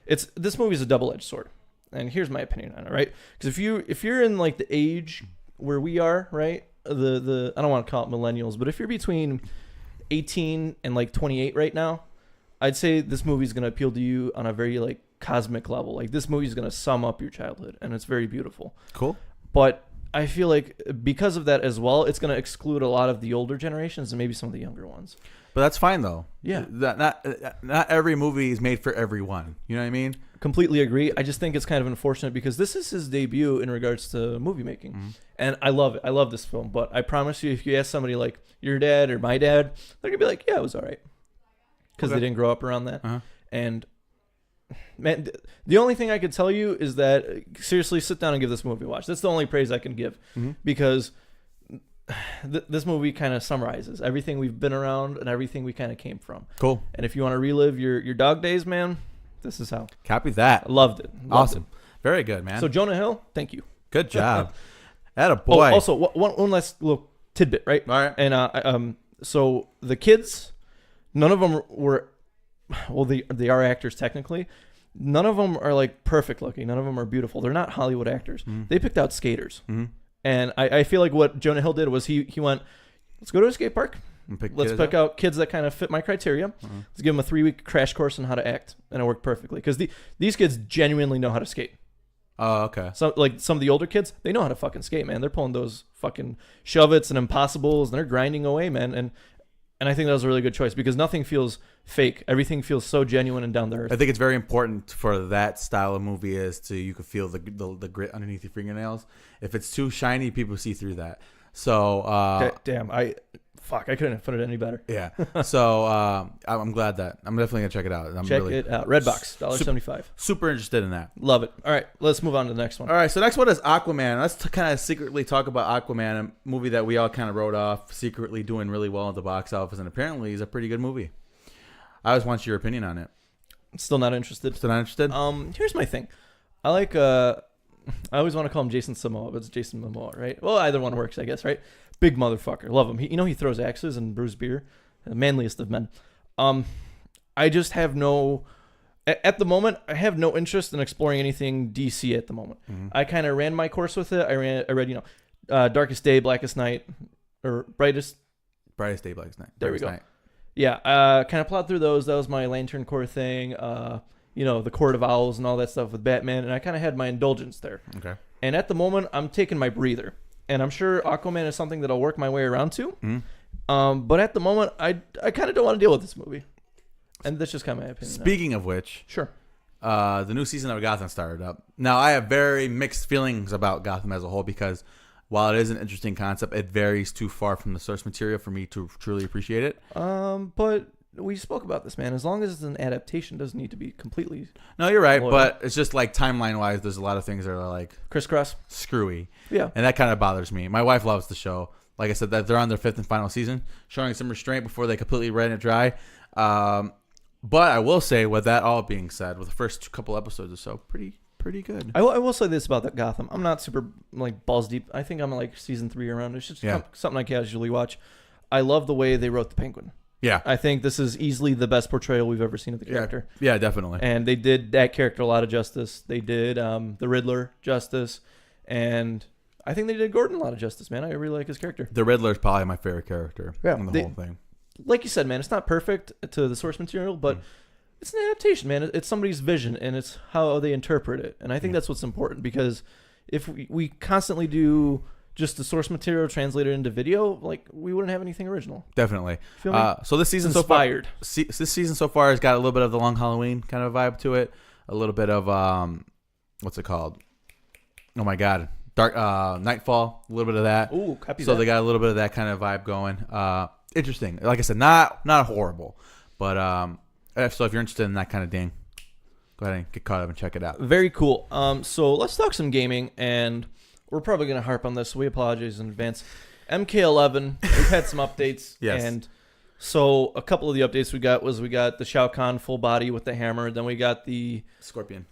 this movie's a double-edged sword. And here's my opinion on it, right? Because if you're in like the age where we are, right? The I don't want to call it millennials, but if you're between 18 and like 28 right now, I'd say this movie's gonna appeal to you on a very like cosmic level. Like this movie's gonna sum up your childhood, and it's very beautiful. Cool. But I feel like because of that as well, it's gonna exclude a lot of the older generations and maybe some of the younger ones. But that's fine though. Yeah. Not every movie is made for everyone. You know what I mean? Completely agree. I just think it's kind of unfortunate because this is his debut in regards to movie making. Mm-hmm. And I love it. I love this film. But I promise you, if you ask somebody like your dad or my dad, they're going to be like, yeah, it was all right. Because they didn't grow up around that. Uh-huh. And man, the only thing I could tell you is that seriously, sit down and give this movie a watch. That's the only praise I can give. Mm-hmm. Because this movie kind of summarizes everything we've been around and everything we kind of came from. Cool. And if you want to relive your dog days, man, this is how. Copy that. Loved it. Awesome. Very good, man. So Jonah Hill, thank you. Good job. Atta boy. Oh, also, one last little tidbit, right? All right. And so the kids, none of them were, well, they are actors technically. None of them are like perfect looking. None of them are beautiful. They're not Hollywood actors. Mm-hmm. They picked out skaters. Mm-hmm. And I feel like what Jonah Hill did was he went, let's go to a skate park. Let's pick out kids that kind of fit my criteria. Uh-huh. Let's give them a 3-week crash course on how to act. And it worked perfectly. Because these kids genuinely know how to skate. Oh, okay. So like some of the older kids, they know how to fucking skate, man. They're pulling those fucking shove-its and impossibles. And they're grinding away, man. And I think that was a really good choice. Because nothing feels fake. Everything feels so genuine and down to earth. I think it's very important for that style of movie you can feel the grit underneath your fingernails. If it's too shiny, people see through that. So damn, I couldn't have put it any better. Yeah. So I'm glad that I'm definitely gonna check it out. Check it out. Redbox, $1.75. Super interested in that. Love it. All right, let's move on to the next one. All right, so next one is Aqua Man. Let's kind of secretly talk about Aqua Man, a movie that we all kind of wrote off, secretly doing really well at the box office, and apparently is a pretty good movie. I always want your opinion on it. Still not interested. Still not interested. Here's my thing. I like I always want to call him Jason Momoa, but it's Jason Momoa, right? Well, either one works, I guess, right? Big motherfucker. Love him. He throws axes and brews beer. The manliest of men. I just have no... At the moment, I have no interest in exploring anything DC at the moment. Mm-hmm. I kind of ran my course with it. I read, Darkest Day, Blackest Night, or Brightest Day, Blackest Night. There we go. Night. Yeah, kind of plowed through those. That was my Lantern Corps thing. The Court of Owls and all that stuff with Batman, and I kind of had my indulgence there. Okay. And at the moment, I'm taking my breather, and I'm sure Aqua Man is something that I'll work my way around to. Mm-hmm. But at the moment, I kind of don't want to deal with this movie. And that's just kind of my opinion. Speaking of which, sure. The new season of Gotham started up. Now, I have very mixed feelings about Gotham as a whole because while it is an interesting concept, it varies too far from the source material for me to truly appreciate it. But we spoke about this, man. As long as it's an adaptation, it doesn't need to be completely. No, you're right, but it's just like timeline-wise, there's a lot of things that are like crisscross, screwy. Yeah, and that kind of bothers me. My wife loves the show. Like I said, that they're on their 5th and final season, showing some restraint before they completely ran it dry. But I will say, with that all being said, with the first couple episodes or so, pretty good. I will say this about that Gotham. I'm not super like balls deep. I think I'm like season 3 around. It's just something I casually watch. I love the way they wrote the Penguin. Yeah. I think this is easily the best portrayal we've ever seen of the character. Yeah, definitely. And they did that character a lot of justice. They did the Riddler justice. And I think they did Gordon a lot of justice, man. I really like his character. The Riddler is probably my favorite character in the whole thing. Like you said, man, it's not perfect to the source material, but it's an adaptation, man. It's somebody's vision, and it's how they interpret it. And I think that's what's important, because if we constantly do just the source material translated into video, like, we wouldn't have anything original. Definitely. Feel me? So this season Inspired. This season so far has got a little bit of the Long Halloween kind of vibe to it. A little bit of what's it called? Oh my God, Dark Nightfall. A little bit of that. Ooh, copy so that. they got a little bit of that kind of vibe going. Interesting. Like I said, not horrible, but so if you're interested in that kind of thing, go ahead and get caught up and check it out. Very cool. So let's talk some gaming, and we're probably going to harp on this, so we apologize in advance. MK11, we've had some updates. Yes. And so a couple of the updates we got the Shao Kahn full body with the hammer. Then we got the Scorpion.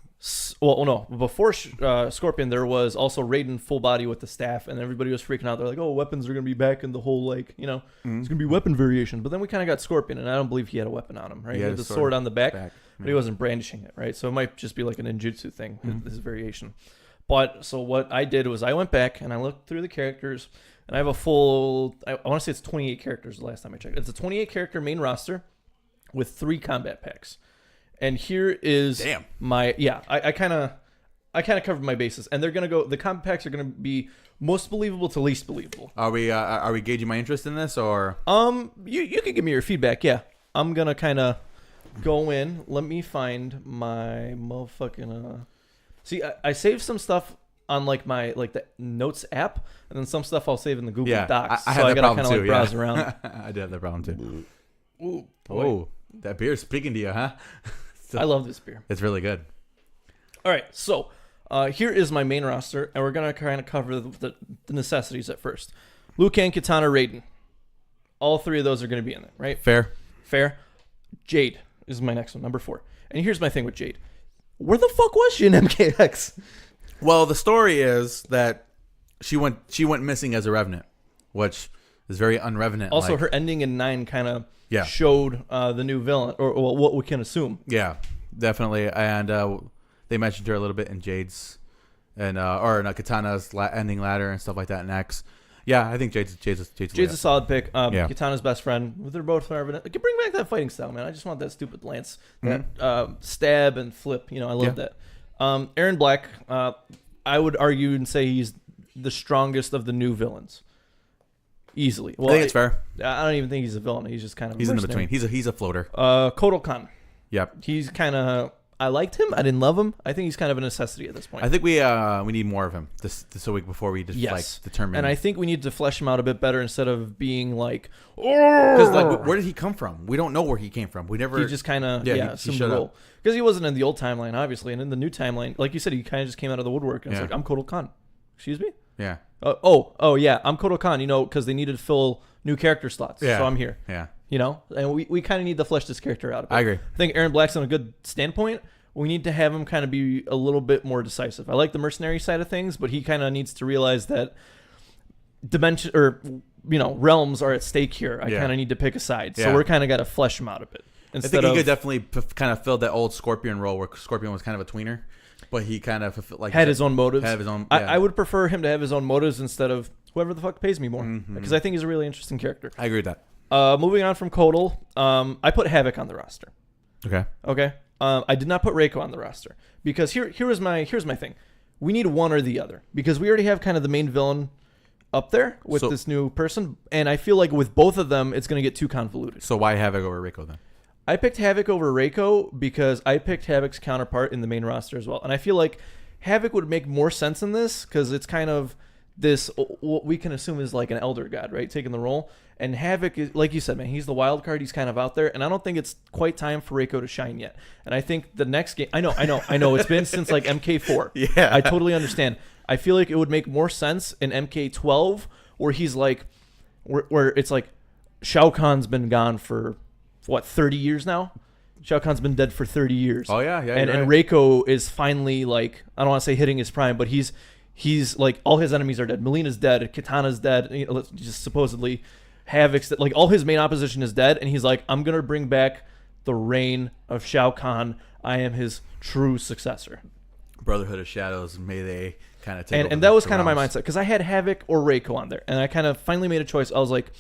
Well, no. Before Scorpion, there was also Raiden full body with the staff, and everybody was freaking out. They're like, oh, weapons are going to be back in the whole, like, it's going to be weapon variation. But then we kind of got Scorpion, and I don't believe he had a weapon on him, right? He had the sword on the back, but he wasn't brandishing it, right? So it might just be like a ninjutsu thing, this variation. But so what I did was I went back, and I looked through the characters, and I have a full, I want to say it's 28 characters the last time I checked. It's a 28-character main roster with 3 combat packs. And here is my I kind of covered my bases, and they're gonna go. The combat packs are gonna be most believable to least believable. Are we gauging my interest in this, or you can give me your feedback. Yeah, I'm gonna kind of go in. Let me find my motherfucking. See, I saved some stuff on like my the notes app, and then some stuff I'll save in the Google Docs. I gotta kind of like browse around. I did have that problem too. Ooh, oh, that beer's speaking to you, huh? I love this beer. It's really good. All right, so here is my main roster, and we're going to kind of cover the necessities at first. Liu Kang, Kitana, Raiden. All 3 of those are going to be in it, right? Fair. Jade is my next one, number 4. And here's my thing with Jade. Where the fuck was she in MKX? Well, the story is that she went missing as a Revenant, which is very un-Revenant. Also, her ending in 9 kind of showed the new villain, or what we can assume. Yeah, definitely. And they mentioned her a little bit in Jade's and Katana's ending ladder and stuff like that next. Yeah, I think Jade's a solid pick. Katana's best friend. They're both Revenant. Bring back that fighting style, man. I just want that stupid lance, that stab and flip. I love that. Aaron Black, I would argue and say he's the strongest of the new villains. Easily. Well, I think it's fair. I don't even think he's a villain. He's just kind of in the between. He's a floater. Kotal Khan. Yep. He's kind of. I liked him. I didn't love him. I think he's kind of a necessity at this point. I think we need more of him this week before we just determine. And I think we need to flesh him out a bit better instead of being like, because where did he come from? We don't know where he came from. We never. He just kind of he showed up because he wasn't in the old timeline, obviously, and in the new timeline, like you said, he kind of just came out of the woodwork and was like, I'm Kotal Khan. Excuse me. Yeah. Yeah, I'm Kotal Khan, because they needed to fill new character slots. So I'm here. Yeah. And we kind of need to flesh this character out a bit. I agree. I think Aaron Black's on a good standpoint. We need to have him kind of be a little bit more decisive. I like the mercenary side of things, but he kind of needs to realize that dimension or realms are at stake here. I kind of need to pick a side. So we're kind of got to flesh him out a bit. I think he could definitely kind of fill that old Scorpion role where Scorpion was kind of a tweener. But he kind of had his own motives. I would prefer him to have his own motives instead of whoever the fuck pays me more, because I think he's a really interesting character. I agree with that. Moving on from Kotal, I put Havoc on the roster. Okay. I did not put Reiko on the roster because here's my thing. We need one or the other because we already have kind of the main villain up there with this new person, and I feel like with both of them, it's going to get too convoluted. So why Havoc over Reiko then? I picked Havoc over Reiko because I picked Havoc's counterpart in the main roster as well. And I feel like Havoc would make more sense in this because it's kind of this, what we can assume is like an elder god, right? Taking the role. And Havoc, is, like you said, man, he's the wild card. He's kind of out there. And I don't think it's quite time for Reiko to shine yet. And I think the next game, I know. It's been since like MK4. Yeah. I totally understand. I feel like it would make more sense in MK12 where he's like, where it's like Shao Kahn's been gone for, what, 30 years now? Shao Kahn's been dead for 30 years. Oh, yeah. And Reiko is finally like, I don't want to say hitting his prime, but he's like, all his enemies are dead. Melina's dead. Kitana's dead. You know, just supposedly Havoc's that, like, all his main opposition is dead. And he's like, I'm going to bring back the reign of Shao Kahn. I am his true successor. Brotherhood of Shadows, may they kind of take over and that was the kind of my realms. mindset because I had Havoc or Reiko on there. And I kind of finally made a choice. I was like,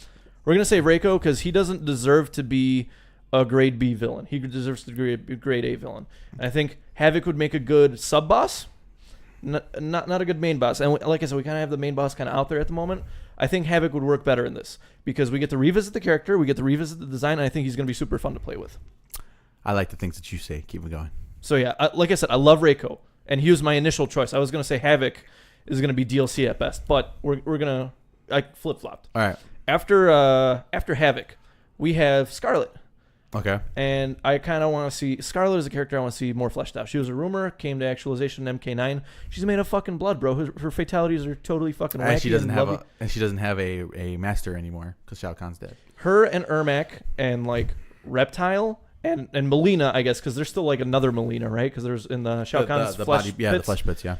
we're going to say Reiko because he doesn't deserve to be a grade B villain. He deserves to be a grade A villain. And I think Havoc would make a good sub-boss. Not a good main boss. And like I said, we kind of have the main boss kind of out there at the moment. I think Havoc would work better in this because we get to revisit the character, we get to revisit the design, and I think he's going to be super fun to play with. I like the things that you say. Keep it going. So yeah, like I said, I love Reiko, and he was my initial choice. I was going to say Havoc is going to be DLC at best, but we're going to... I flip-flopped. All right. After Havoc, we have Scarlet. Okay. And I kind of want to see... Scarlet is a character I want to see more fleshed out. She was a rumor, came to actualization in MK9. She's made of fucking blood, bro. Her fatalities are totally fucking wacky. And she doesn't have a master anymore because Shao Kahn's dead. Her and Ermac and like Reptile and Melina, I guess, because there's still like another Melina, right? Because there's in the Shao Kahn's flesh body, yeah, bits. the flesh bits, yeah.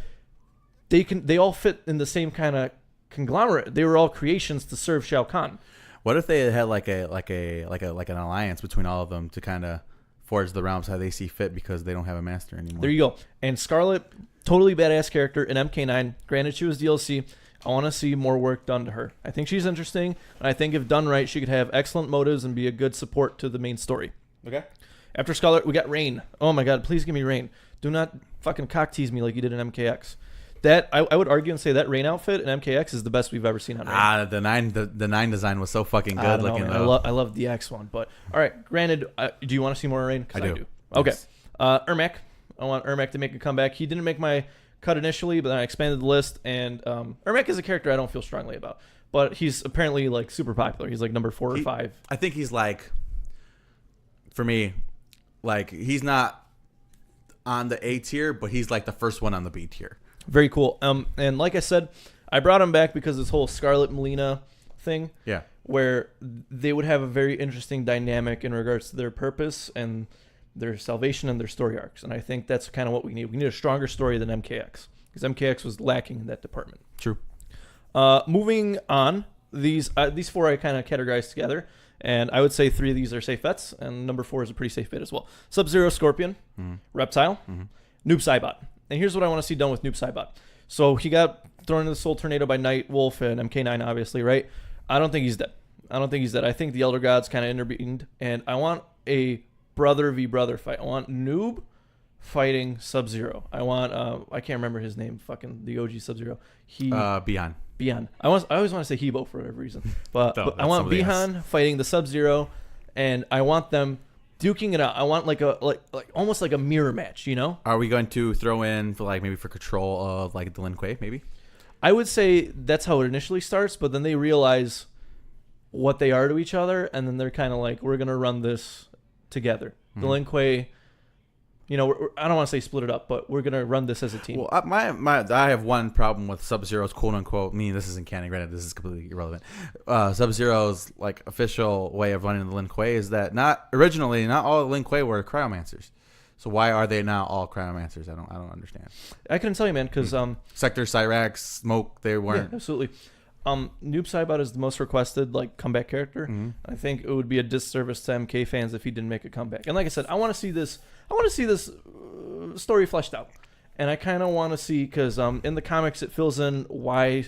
They all fit in the same kind of conglomerate. They were all creations to serve Shao Kahn. What if they had like an alliance between all of them to kind of forge the realms how they see fit because they don't have a master anymore? There you go. And Scarlet, totally badass character in MK9. Granted, she was DLC. I want to see more work done to her. I think she's interesting, and I think if done right, she could have excellent motives and be a good support to the main story. Okay. After Scarlet, we got Rain. Oh my God, please give me Rain. Do not fucking cock tease me like you did in MKX. That I would argue and say that Rain outfit in MKX is the best we've ever seen on Rain. The 9 design was so fucking good looking. I love the X one, but all right. Granted, do you want to see more Rain? I do. Okay. Yes. Ermac. I want Ermac to make a comeback. He didn't make my cut initially, but then I expanded the list, and Ermac is a character I don't feel strongly about, but he's apparently like super popular. He's like number 4 or 5. I think he's like, for me, like he's not on the A tier, but he's like the first one on the B tier. Very cool. And like I said, I brought him back because this whole Scarlet Melina thing, yeah, where they would have a very interesting dynamic in regards to their purpose and their salvation and their story arcs. And I think that's kind of what we need. We need a stronger story than MKX because MKX was lacking in that department. True. Moving on, these 4 I kind of categorized together, and I would say 3 of these are safe bets, and number 4 is a pretty safe bet as well. Sub-Zero, Scorpion, Reptile, Noob Saibot. And here's what I want to see done with Noob Saibot. So he got thrown into the Soul Tornado by Night Wolf and MK9, obviously, right? I don't think he's dead. I think the Elder Gods kind of intervened, and I want a brother v brother fight. I want Noob fighting Sub-Zero. I want I can't remember his name. Fucking the OG Sub-Zero. Bihan. I always want to say Hebo for whatever reason, but I want Bihan fighting the Sub-Zero, and I want them duking it out. I want like almost like a mirror match, you know? Are we going to throw in for control of like the Lin Kuei, maybe? I would say that's how it initially starts, but then they realize what they are to each other, and then they're kind of like, we're gonna run this together. The Lin Kuei, you know, I don't want to say split it up, but we're gonna run this as a team. Well, I have one problem with Sub-Zero's quote unquote. This isn't canon. Granted, this is completely irrelevant. Sub-Zero's like official way of running the Lin Kuei is that not all the Lin Kuei were cryomancers. So why are they now all cryomancers? I don't understand. I couldn't tell you, man, because Sector, Cyrax, Smoke, they weren't. Yeah, absolutely. Noob Saibot is the most requested like comeback character. I think it would be a disservice to MK fans if he didn't make a comeback. And like I said, I want to see this story fleshed out, and I kind of want to see because in the comics it fills in why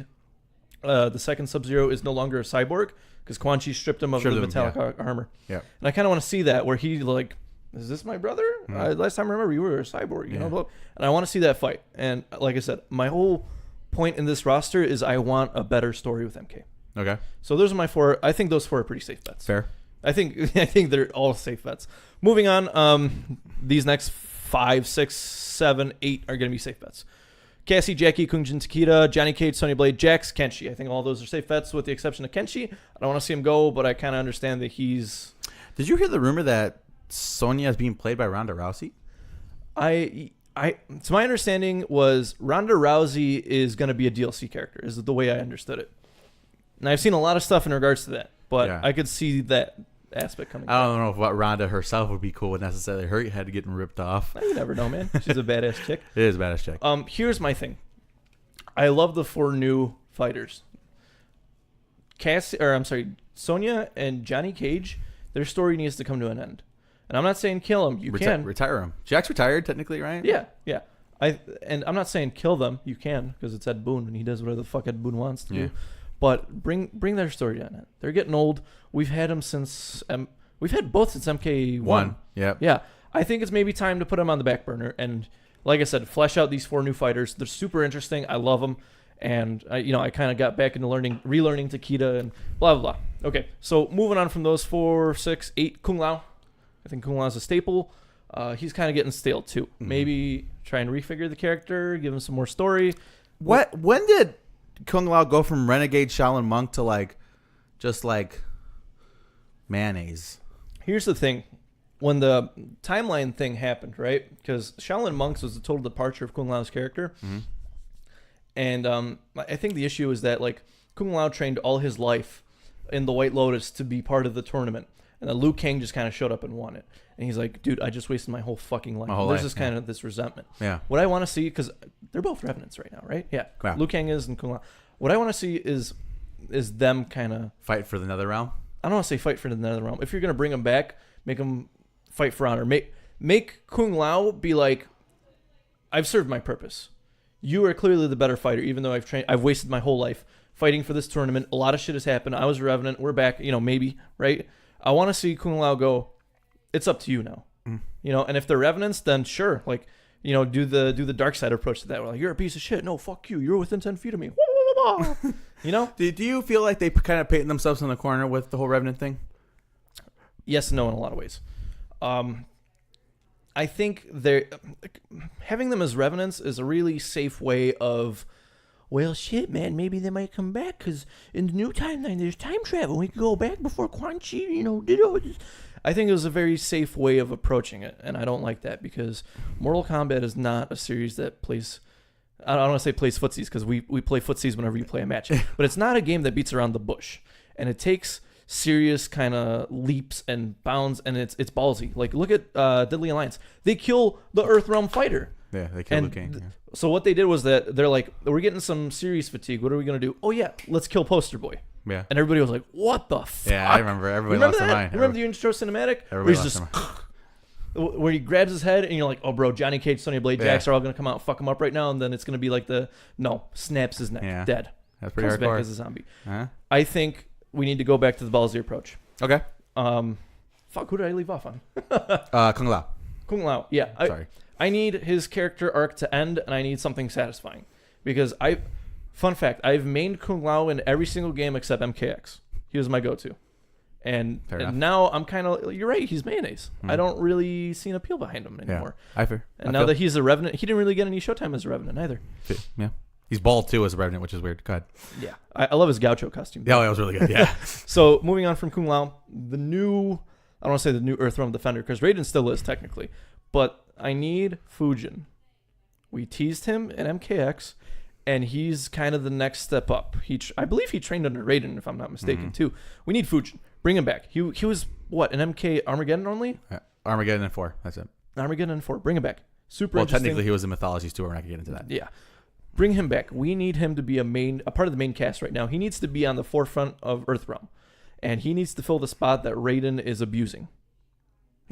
the second Sub-Zero is no longer a cyborg because Quan Chi stripped him of the metallic armor. Yeah, and I kind of want to see that where he like, is this my brother? Last time I remember you were a cyborg, you know. And I want to see that fight. And like I said, my whole point in this roster is I want a better story with MK. Okay. So those are my 4. I think those 4 are pretty safe bets. Fair. I think they're all safe bets. Moving on, these next 5, 6, 7, 8 are going to be safe bets. Cassie, Jackie, Kungjin, Takeda, Johnny Cage, Sonya Blade, Jax, Kenshi. I think all those are safe bets with the exception of Kenshi. I don't want to see him go, but I kind of understand that he's... Did you hear the rumor that Sonya is being played by Ronda Rousey? So my understanding was Ronda Rousey is going to be a DLC character, is the way I understood it. And I've seen a lot of stuff in regards to that, but yeah. I could see that aspect coming. I don't know if what Ronda herself would be cool with necessarily her head getting ripped off. You never know, man. She's a badass chick. It is a badass chick. Here's my thing. I love the 4 new fighters. Sonya and Johnny Cage, their story needs to come to an end. And I'm not saying kill them. You can retire them. Jack's retired technically, right? Yeah. And I'm not saying kill them. You can, because it's Ed Boon and he does whatever the fuck Ed Boon wants to do. But bring their story to an end. They're getting old. We've had them since we've had both since MK1. Yep. Yeah. I think it's maybe time to put them on the back burner and, like I said, flesh out these 4 new fighters. They're super interesting. I love them. And I kind of got back into relearning Takeda and blah blah blah. Okay, so moving on from those 4, 6, 8, Kung Lao. I think Kung Lao is a staple. He's kind of getting stale too. Mm-hmm. Maybe try and refigure the character, give him some more story. When did Kung Lao go from renegade Shaolin monk to just mayonnaise? Here's the thing. When the timeline thing happened, right? Because Shaolin monks was a total departure of Kung Lao's character. Mm-hmm. And I think the issue is that Kung Lao trained all his life in the White Lotus to be part of the tournament. And then Liu Kang just kind of showed up and won it. And he's like, dude, I just wasted my whole fucking life. There's this kind of this resentment. Yeah. What I want to see, because they're both Revenants right now, right? Yeah. Wow. Liu Kang is and Kung Lao. What I want to see is them kind of... Fight for the Nether Realm? I don't want to say fight for the Nether Realm. If you're going to bring them back, make them fight for honor. Make Kung Lao be like, I've served my purpose. You are clearly the better fighter, even though I've wasted my whole life fighting for this tournament. A lot of shit has happened. I was a Revenant. We're back, maybe, right? I want to see Kung Lao go, it's up to you now. Mm. And if they're Revenants, then sure, do the dark side approach to that. We're like, you're a piece of shit. No, fuck you. You're within 10 feet of me. Do you feel like they kind of painted themselves in the corner with the whole Revenant thing? Yes and no in a lot of ways. I think having them as Revenants is a really safe way of, well, shit, man, maybe they might come back because in the new timeline, there's time travel. We can go back before Quan Chi, did all this. I think it was a very safe way of approaching it, and I don't like that because Mortal Kombat is not a series that plays... I don't want to say plays footsies because we play footsies whenever you play a match, but it's not a game that beats around the bush, and it takes serious kind of leaps and bounds, and it's ballsy. Look at Deadly Alliance. They kill the Earthrealm fighter. Yeah, they kill Liu Kang. Yeah. So what they did was that they're like, we're getting some series fatigue. What are we going to do? Oh, yeah, let's kill Poster Boy. Yeah. And everybody was like, what the fuck? Yeah, I remember. Everybody lost their mind. Remember the intro cinematic? Everybody lost their mind. Where he grabs his head and you're like, oh, bro, Johnny Cage, Sonya Blade, Jax are all going to come out and fuck him up right now. And then it's going to be like snaps his neck, dead. That's pretty Comes hardcore. Back as a zombie. Uh-huh. I think we need to go back to the ballsy approach. Okay. Who did I leave off on? Kung Lao. Kung Lao, yeah. Sorry. I need his character arc to end, and I need something satisfying. Because fun fact, I've mained Kung Lao in every single game except MKX. He was my go-to. And now I'm kind of, you're right, he's mayonnaise. I don't really see an appeal behind him anymore. Yeah, and now that he's a Revenant, he didn't really get any showtime as a Revenant either. Yeah. He's bald too as a Revenant, which is weird. Go ahead. Yeah. I love his gaucho costume. Yeah, that was really good. Yeah. So moving on from Kung Lao, I don't want to say the new Earthrealm Defender, because Raiden still is technically. But I need Fujin. We teased him in MKX, and he's kind of the next step up. I believe he trained under Raiden, if I'm not mistaken, too. We need Fujin. Bring him back. He was, what, an MK Armageddon only? Yeah. Armageddon and 4. That's it. Armageddon and 4. Bring him back. Super interesting. Technically, he was in Mythologies, too. We're not going to get into that. Yeah. Bring him back. We need him to be a part of the main cast right now. He needs to be on the forefront of Earthrealm. And he needs to fill the spot that Raiden is abusing.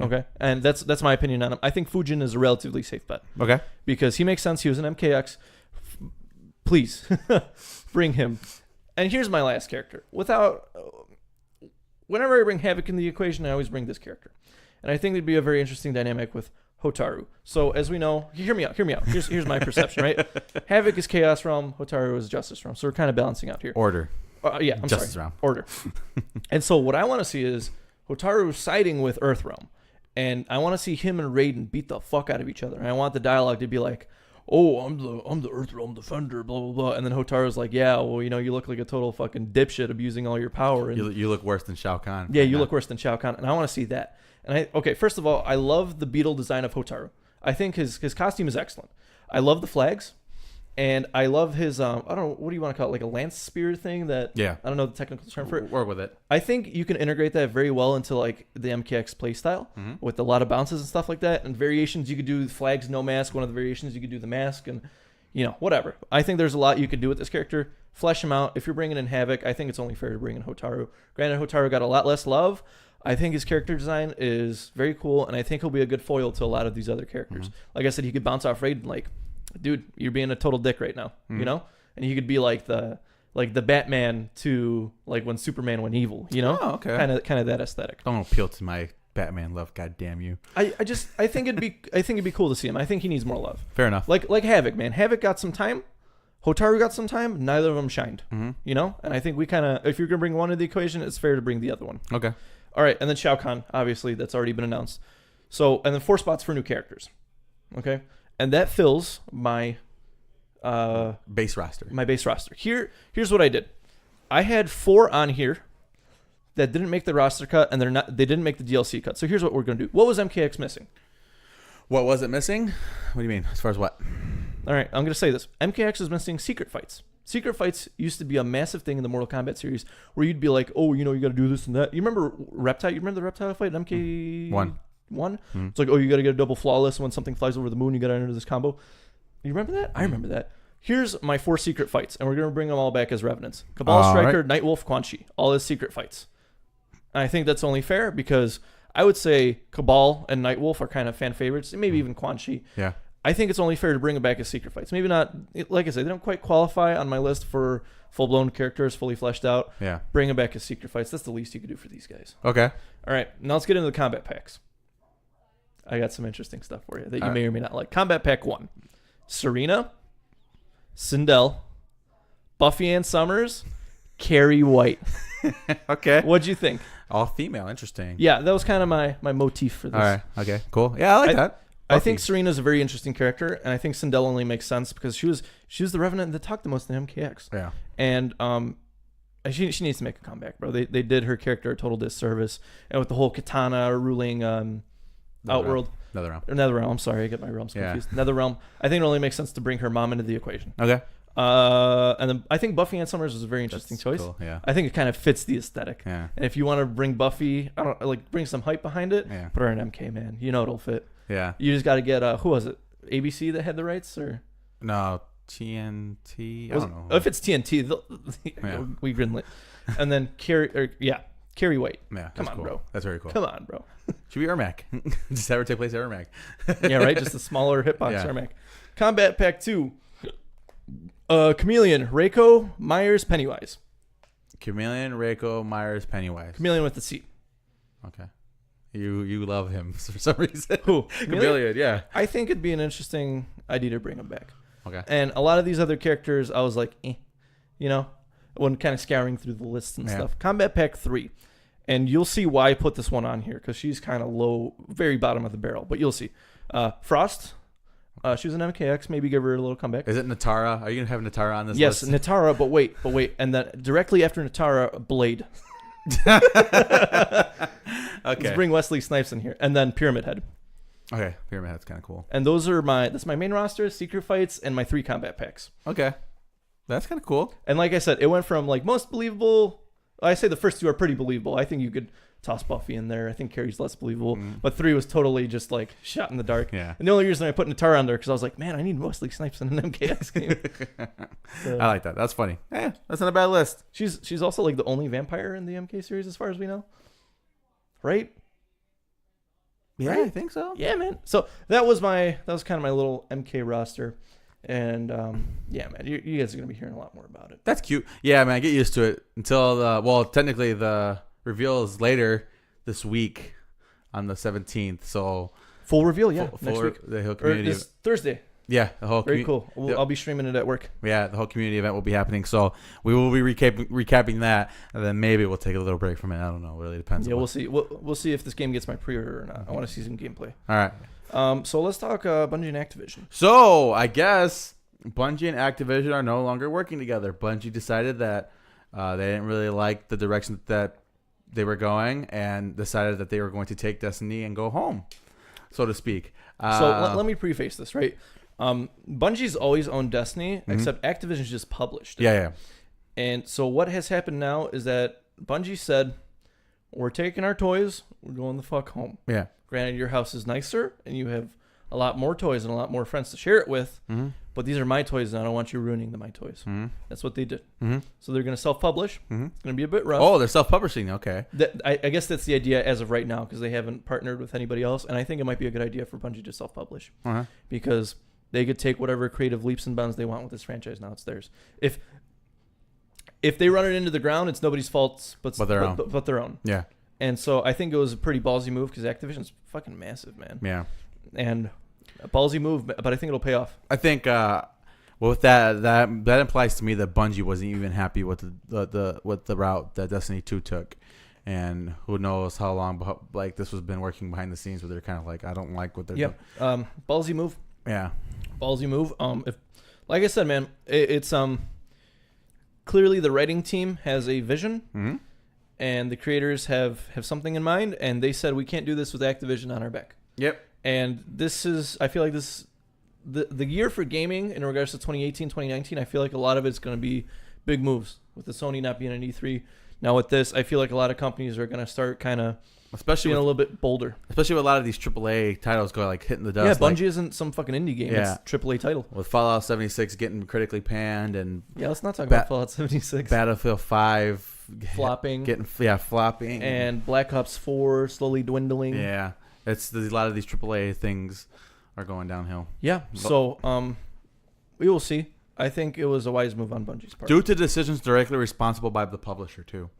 Okay, and that's my opinion on him. I think Fujin is a relatively safe bet. Okay, because he makes sense. He was an MKX. Please bring him. And here's my last character. Whenever I bring Havoc in the equation, I always bring this character, and I think it'd be a very interesting dynamic with Hotaru. So as we know, hear me out. Here's my perception. Right, Havoc is Chaos Realm. Hotaru is Justice Realm. So we're kind of balancing out here. Order. I'm Justice sorry. Realm. Order. And so what I want to see is Hotaru siding with Earthrealm, and I want to see him and Raiden beat the fuck out of each other. And I want the dialogue to be like, "Oh, I'm the Earthrealm defender," blah blah blah, and then Hotaru's like, "Yeah, well, you look like a total fucking dipshit abusing all your power." And You look worse than Shao Kahn. yeah, you look worse than Shao Kahn, and I want to see that. And okay, first of all, I love the beetle design of Hotaru. I think his costume is excellent. I love the flags, and I love his I don't know, what do you want to call it, like a lance spear thing that I don't know the technical term for it. Work with it. I think you can integrate that very well into like the MKX playstyle with a lot of bounces and stuff like that, and variations. You could do flags no mask. One of the variations you could do the mask, and whatever. I think there's a lot you could do with this character. Flesh him out. If you're bringing in Havoc, I think it's only fair to bring in Hotaru. Granted, Hotaru got a lot less love. I think his character design is very cool, and I think he'll be a good foil to a lot of these other characters. Like I said, he could bounce off Raiden like, dude, you're being a total dick right now, and he could be like the Batman to like when Superman went evil, Oh, okay. Kind of that aesthetic. Don't appeal to my Batman love, god damn you. I think it'd be cool to see him. I think he needs more love. Fair enough. Like Havoc, man. Havoc got some time. Hotaru got some time. Neither of them shined. And I think we kind of, if you're gonna bring one into the equation, it's fair to bring the other one. Okay. All right, and then Shao Kahn, obviously, that's already been announced. So, and then 4 spots for new characters. Okay, and that fills my base roster. My base roster. Here's what I did. I had 4 on here that didn't make the roster cut, and they didn't make the DLC cut. So here's what we're gonna do. What was MKX missing? What was it missing? What do you mean? As far as what? All right, I'm gonna say this. MKX is missing secret fights. Secret fights used to be a massive thing in the Mortal Kombat series where you'd be like, oh, you got to do this and that. You remember Reptile? You remember the Reptile fight in MK1? It's like, oh, you got to get a double flawless when something flies over the moon. You got to enter this combo. You remember that? I remember that. Here's my 4 secret fights, and we're going to bring them all back as Revenants. Cabal Striker, right. Nightwolf, Quan Chi. All his secret fights. And I think that's only fair because I would say Cabal and Nightwolf are kind of fan favorites, and maybe even Quan Chi. Yeah. I think it's only fair to bring them back as secret fights. Maybe not, like I said, they don't quite qualify on my list for full-blown characters, fully fleshed out. Yeah. Bring them back as secret fights. That's the least you could do for these guys. Okay. All right. Now let's get into the combat packs. I got some interesting stuff for you that you may or may not like. Combat Pack 1. Serena, Sindel, Buffy Ann Summers, Carrie White. Okay. What'd you think? All female. Interesting. Yeah, that was kind of my motif for this. All right. Okay, cool. Yeah, I like that. I think Serena's a very interesting character, and I think Sindel only makes sense because she was the Revenant that talked the most in MKX. Yeah. And she needs to make a comeback, bro. They did her character a total disservice, and with the whole katana ruling Outworld. Netherrealm. I'm sorry, I get my realms confused. Netherrealm. I think it only makes sense to bring her mom into the equation. Okay. And then I think Buffy Ann Summers is a very interesting choice. Cool, yeah. I think it kind of fits the aesthetic. Yeah. And if you want to bring Buffy, bring some hype behind it, put her in MK, man. You know it'll fit. Yeah. You just got to get who was it? ABC that had the rights, or no, TNT. I don't know. If it's TNT, we greenlit. And then Carrie White. Yeah, come on, cool. bro. That's very cool. Come on, bro. Should be Ermac. Just have her take place at Ermac. Yeah, right. Just a smaller hitbox Ermac. Combat Pack 2. Chameleon, Reiko, Myers, Pennywise. Chameleon, Reiko, Myers, Pennywise. Chameleon with the C. Okay. You love him for some reason. Who? Chameleon, yeah. I think it'd be an interesting idea to bring him back. Okay. And a lot of these other characters, I was like, when kind of scouring through the lists and stuff. Combat Pack 3. And you'll see why I put this one on here, because she's kind of low, very bottom of the barrel. But you'll see. Frost. She was an MKX. Maybe give her a little comeback. Is it Natara? Are you going to have Natara on this list? Yes, Natara. But wait. And then directly after Natara, Blade. Okay. Let's bring Wesley Snipes in here. And then Pyramid Head. Okay. Pyramid Head's kind of cool. And that's my main roster, secret fights, and my 3 combat packs. Okay. That's kind of cool. And like I said, it went from like most believable. I say the first 2 are pretty believable. I think you could toss Buffy in there. I think Carrie's less believable. But 3 was totally just like shot in the dark. Yeah. And the only reason I put Natara on there because I was like, man, I need Wesley Snipes in an MKX game. I like that. That's funny. Yeah, that's not a bad list. She's also like the only vampire in the MK series as far as we know. Right? Yeah, right? I think so. Yeah, man. So that was kind of my little MK roster. And yeah, man, you guys are gonna be hearing a lot more about it. That's cute. Yeah, man, get used to it until technically the reveal is later this week on the 17th. So full reveal, yeah, next week. The Hill Community. Or this Thursday. Yeah, the whole Very cool. I'll be streaming it at work. Yeah, the whole community event will be happening. So we will be recapping that, and then maybe we'll take a little break from it. I don't know. It really depends. Yeah, we'll see. We'll see if this game gets my pre-order or not. I want to see some gameplay. All right. So let's talk Bungie and Activision. So I guess Bungie and Activision are no longer working together. Bungie decided that they didn't really like the direction that they were going, and decided that they were going to take Destiny and go home, so to speak. So let me preface this, right? Bungie's always owned Destiny, except Activision's just published it. Yeah. And so what has happened now is that Bungie said, we're taking our toys, we're going the fuck home. Yeah. Granted, your house is nicer, and you have a lot more toys and a lot more friends to share it with, but these are my toys, and I don't want you ruining my toys. That's what they did. So they're going to self-publish. It's going to be a bit rough. Oh, they're self-publishing. Okay. I guess that's the idea as of right now, because they haven't partnered with anybody else, and I think it might be a good idea for Bungie to self-publish, because they could take whatever creative leaps and bounds they want with this franchise. Now it's theirs. If they run it into the ground, it's nobody's fault but their own. Yeah. And so I think it was a pretty ballsy move, because Activision's fucking massive, man. Yeah. And a ballsy move, but I think it'll pay off. I think with that implies to me that Bungie wasn't even happy with the route that Destiny 2 took. And who knows how long like this was been working behind the scenes, where they're kind of like, I don't like what they're doing. Ballsy move. Yeah. Ballsy move. If, like I said, man, it's clearly the writing team has a vision, and the creators have something in mind, and they said we can't do this with Activision on our back. Yep. And this is, I feel like this, the year for gaming in regards to 2018, 2019, I feel like a lot of it's going to be big moves, with the Sony not being an E3. Now with this, I feel like a lot of companies are going to start kind of, especially being a little bit bolder. Especially with a lot of these AAA titles going like hitting the dust. Yeah, Bungie isn't some fucking indie game. Yeah. It's a AAA title. With Fallout 76 getting critically panned, and yeah, let's not talk about Fallout 76. Battlefield 5 flopping. Flopping. And Black Ops 4 slowly dwindling. Yeah. A lot of these AAA things are going downhill. Yeah. So we will see. I think it was a wise move on Bungie's part. Due to decisions directly responsible by the publisher too.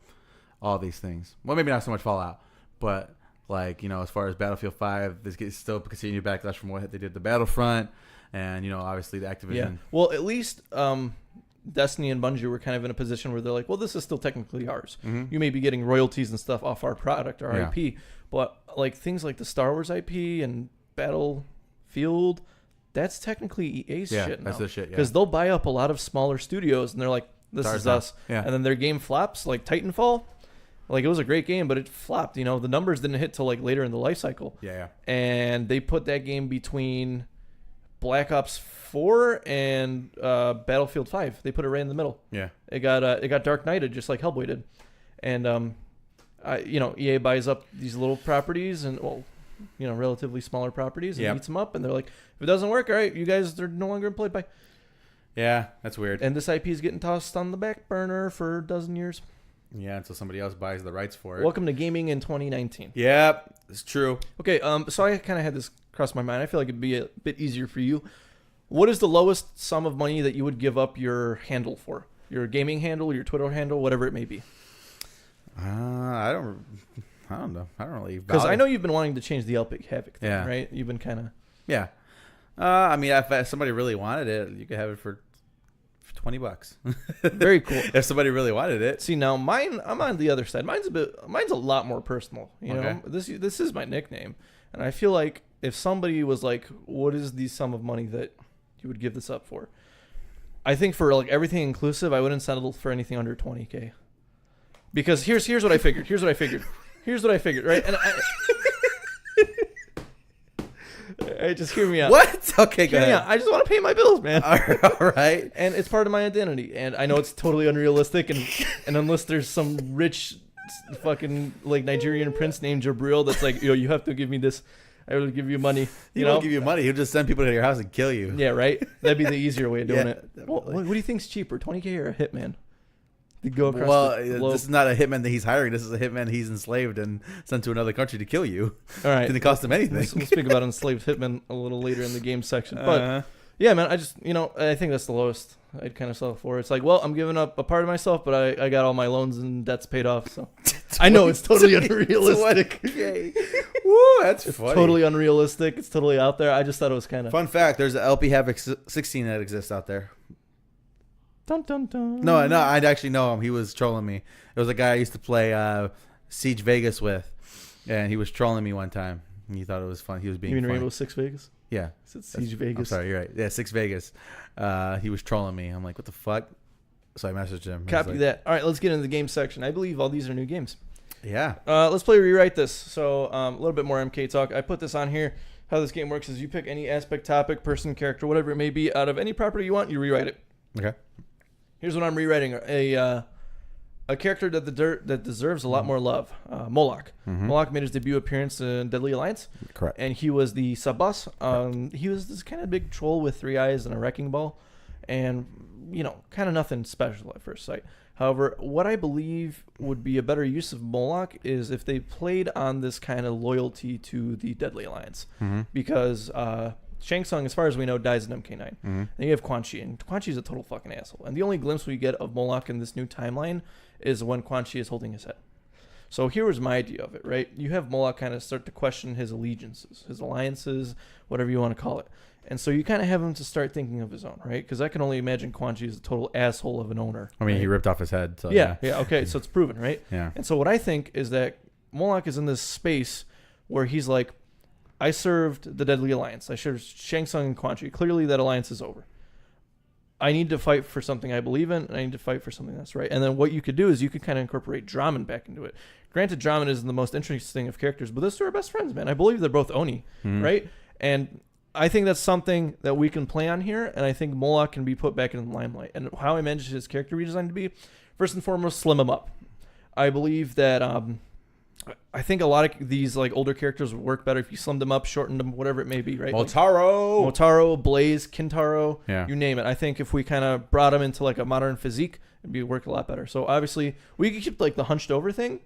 All these things. Well, maybe not so much Fallout, but like, as far as Battlefield 5, this gets still continued backlash from what they did to Battlefront, and obviously the Activision. Yeah. Well, at least Destiny and Bungie were kind of in a position where they're like, well, this is still technically ours. You may be getting royalties and stuff off our product or our IP, but like things like the Star Wars IP and Battlefield, that's technically EA's shit now. That's the shit, because they'll buy up a lot of smaller studios, and they're like, this is us. Yeah. And then their game flops, like Titanfall. Like, it was a great game, but it flopped. The numbers didn't hit till like later in the life cycle. Yeah. And they put that game between Black Ops 4 and Battlefield 5. They put it right in the middle. Yeah. It got Dark Knighted just like Hellboy did. And EA buys up these little properties and relatively smaller properties and eats them up, and they're like, if it doesn't work, all right, you guys, they're no longer employed by. Yeah, that's weird. And this IP is getting tossed on the back burner for a dozen years. Yeah, until somebody else buys the rights for it. Welcome to gaming in 2019. Yeah, it's true. Okay, so I kind of had this cross my mind. I feel like it'd be a bit easier for you. What is the lowest sum of money that you would give up your handle for? Your gaming handle, your Twitter handle, whatever it may be. I don't know. I don't really. Because I know you've been wanting to change the Epic Havoc thing, right? You've been kind of. Yeah. I mean, if somebody really wanted it, you could have it for $20. Very cool. If somebody really wanted it. See, now mine, I'm on the other side. Mine's a lot more personal. Know, this is my nickname, and I feel like if somebody was like, "What is the sum of money that you would give this up for?" I think for like everything inclusive, I wouldn't settle for anything under $20K. Because here's what I figured. Right? And just hear me out. What? Okay, go ahead. I just want to pay my bills, man. All right. And it's part of my identity. And I know it's totally unrealistic. And unless there's some rich fucking like Nigerian prince named Jabril that's like, you have to give me this. I will give you money. He won't give you money. He'll just send people to your house and kill you. Yeah, right? That'd be the easier way of doing it. Well, what do you think's cheaper, $20K or a hitman? To go across the globe? This is not a hitman that he's hiring. This is a hitman he's enslaved and sent to another country to kill you. All right. Didn't cost him anything. We'll speak about enslaved hitmen a little later in the game section. But yeah, man, I just, I think that's the lowest I'd kind of sell for. It's like, well, I'm giving up a part of myself, but I got all my loans and debts paid off. So I know it's totally unrealistic. Woo, that's It's funny. totally unrealistic. It's totally out there. I just thought it was kind of Fun fact: there's an LP Havoc 16 that exists out there. dun dun dun. No, I'd actually know him. He was trolling me. It was a guy I used to play Siege Vegas with, and he was trolling me one time. He thought it was fun. He was being You mean funny. Rainbow Six Vegas? Yeah. It's Siege Vegas. I'm sorry, you're right. Yeah, Six Vegas. He was trolling me. I'm like, what the fuck? So I messaged him. Copy that. All right, let's get into the game section. I believe all these are new games. Yeah. Let's play Rewrite This. So a little bit more MK talk. I put this on here. How this game works is you pick any aspect, topic, person, character, whatever it may be, out of any property you want, you rewrite it. Okay. Here's what I'm rewriting. A character that deserves a lot more love. Moloch. Moloch made his debut appearance in Deadly Alliance. Correct. And he was the sub-boss. He was this kind of big troll with 3 eyes and a wrecking ball. And, kind of nothing special at first sight. However, what I believe would be a better use of Moloch is if they played on this kind of loyalty to the Deadly Alliance. Because Shang Tsung, as far as we know, dies in MK9. Then you have Quan Chi, and Quan Chi is a total fucking asshole. And the only glimpse we get of Moloch in this new timeline is when Quan Chi is holding his head. So here was my idea of it, right? You have Moloch kind of start to question his allegiances, his alliances, whatever you want to call it. And so you kind of have him to start thinking of his own, right? Because I can only imagine Quan Chi is a total asshole of an owner. I mean, right? he ripped off his head. So Yeah, okay, so it's proven, right? Yeah. And so what I think is that Moloch is in this space where he's like, I served the Deadly Alliance. I served Shang Tsung and Quan Chi. Clearly that alliance is over. I need to fight for something I believe in, and I need to fight for something that's right. And then what you could do is you could kind of incorporate Draman back into it. Granted, Draman isn't the most interesting of characters, but those two are best friends, man. I believe they're both Oni, right? And I think that's something that we can play on here, and I think Moloch can be put back in the limelight. And how I managed his character redesign to be, first and foremost, slim him up. I believe that I think a lot of these like older characters would work better if you slimmed them up, shortened them, whatever it may be, right? Motaro, Blaze, Kintaro, you name it. I think if we kind of brought them into like a modern physique, it'd work a lot better. So obviously we could keep like the hunched over thing,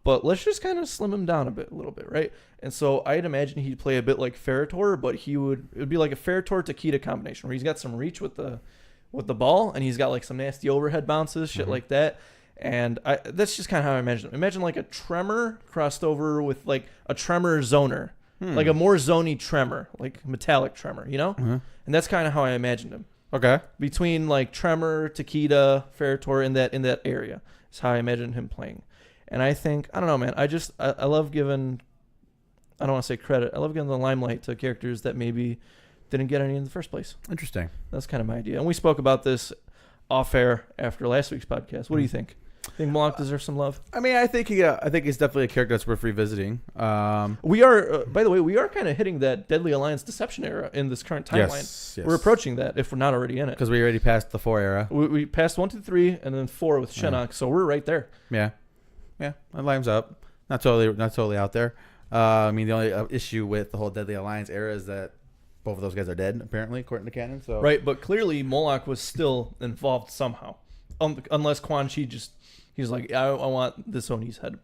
but let's just kind of slim him down a little bit, right? And so I'd imagine he'd play a bit like Ferritor, but it would be like a Ferritor Takeda combination where he's got some reach with the ball, and he's got like some nasty overhead bounces, shit like that. And that's just kind of how I imagine it. Imagine like a Tremor crossed over with like a Tremor Zoner, like a more zony Tremor, like metallic Tremor, And that's kind of how I imagined him. Okay. Between like Tremor, Takeda, Ferritor in that area is how I imagined him playing. And I think, I don't know, man. I love giving, I don't want to say credit. I love giving the limelight to characters that maybe didn't get any in the first place. Interesting. That's kind of my idea. And we spoke about this off air after last week's podcast. What do you think? Think Moloch deserves some love? I mean, I think he's definitely a character that's worth revisiting. We are, by the way, we are kind of hitting that Deadly Alliance Deception era in this current timeline. Yes. We're approaching that if we're not already in it. Because we already passed the 4 era. We passed 1, 2, 3, and then 4 with Shinnok, so we're right there. Yeah, that lines up. Not totally out there. I mean, the only issue with the whole Deadly Alliance era is that both of those guys are dead, apparently, according to canon. So right, but clearly Moloch was still involved somehow, unless Quan Chi he's like, I want this Oni's head.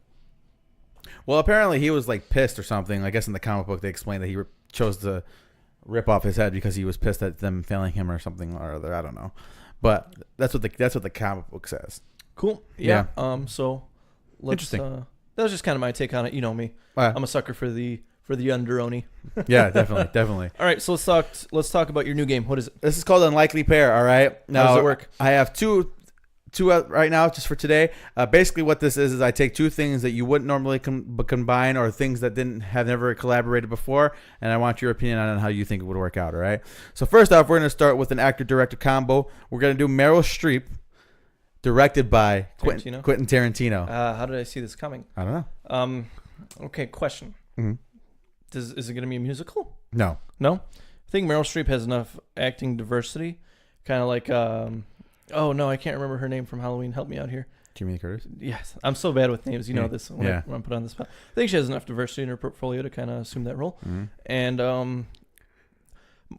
Well, apparently he was like pissed or something. I guess in the comic book they explained that he chose to rip off his head because he was pissed at them failing him or something or other. I don't know, but that's what the comic book says. Cool. Yeah. So interesting. That was just kind of my take on it. You know me. I'm a sucker for the under Oni. Yeah, definitely. All right, so let's talk about your new game. What is it? This is called Unlikely Pair. All right. Now, how does it work? I have two right now just for today. Basically what this is I take two things that you wouldn't normally combine or things that have never collaborated before, and I want your opinion on how you think it would work out. All right. So first off, we're going to start with an actor-director combo. We're going to do Meryl Streep, directed by Quentin Tarantino. How did I see this coming? I don't know. Okay, question. Is it going to be a musical? No. I think Meryl Streep has enough acting diversity, kind of like oh no, I can't remember her name from Halloween. Help me out here. Jamie Lee Curtis? Yes, I'm so bad with names. You know this when I'm put on the spot. I think she has enough diversity in her portfolio to kind of assume that role. And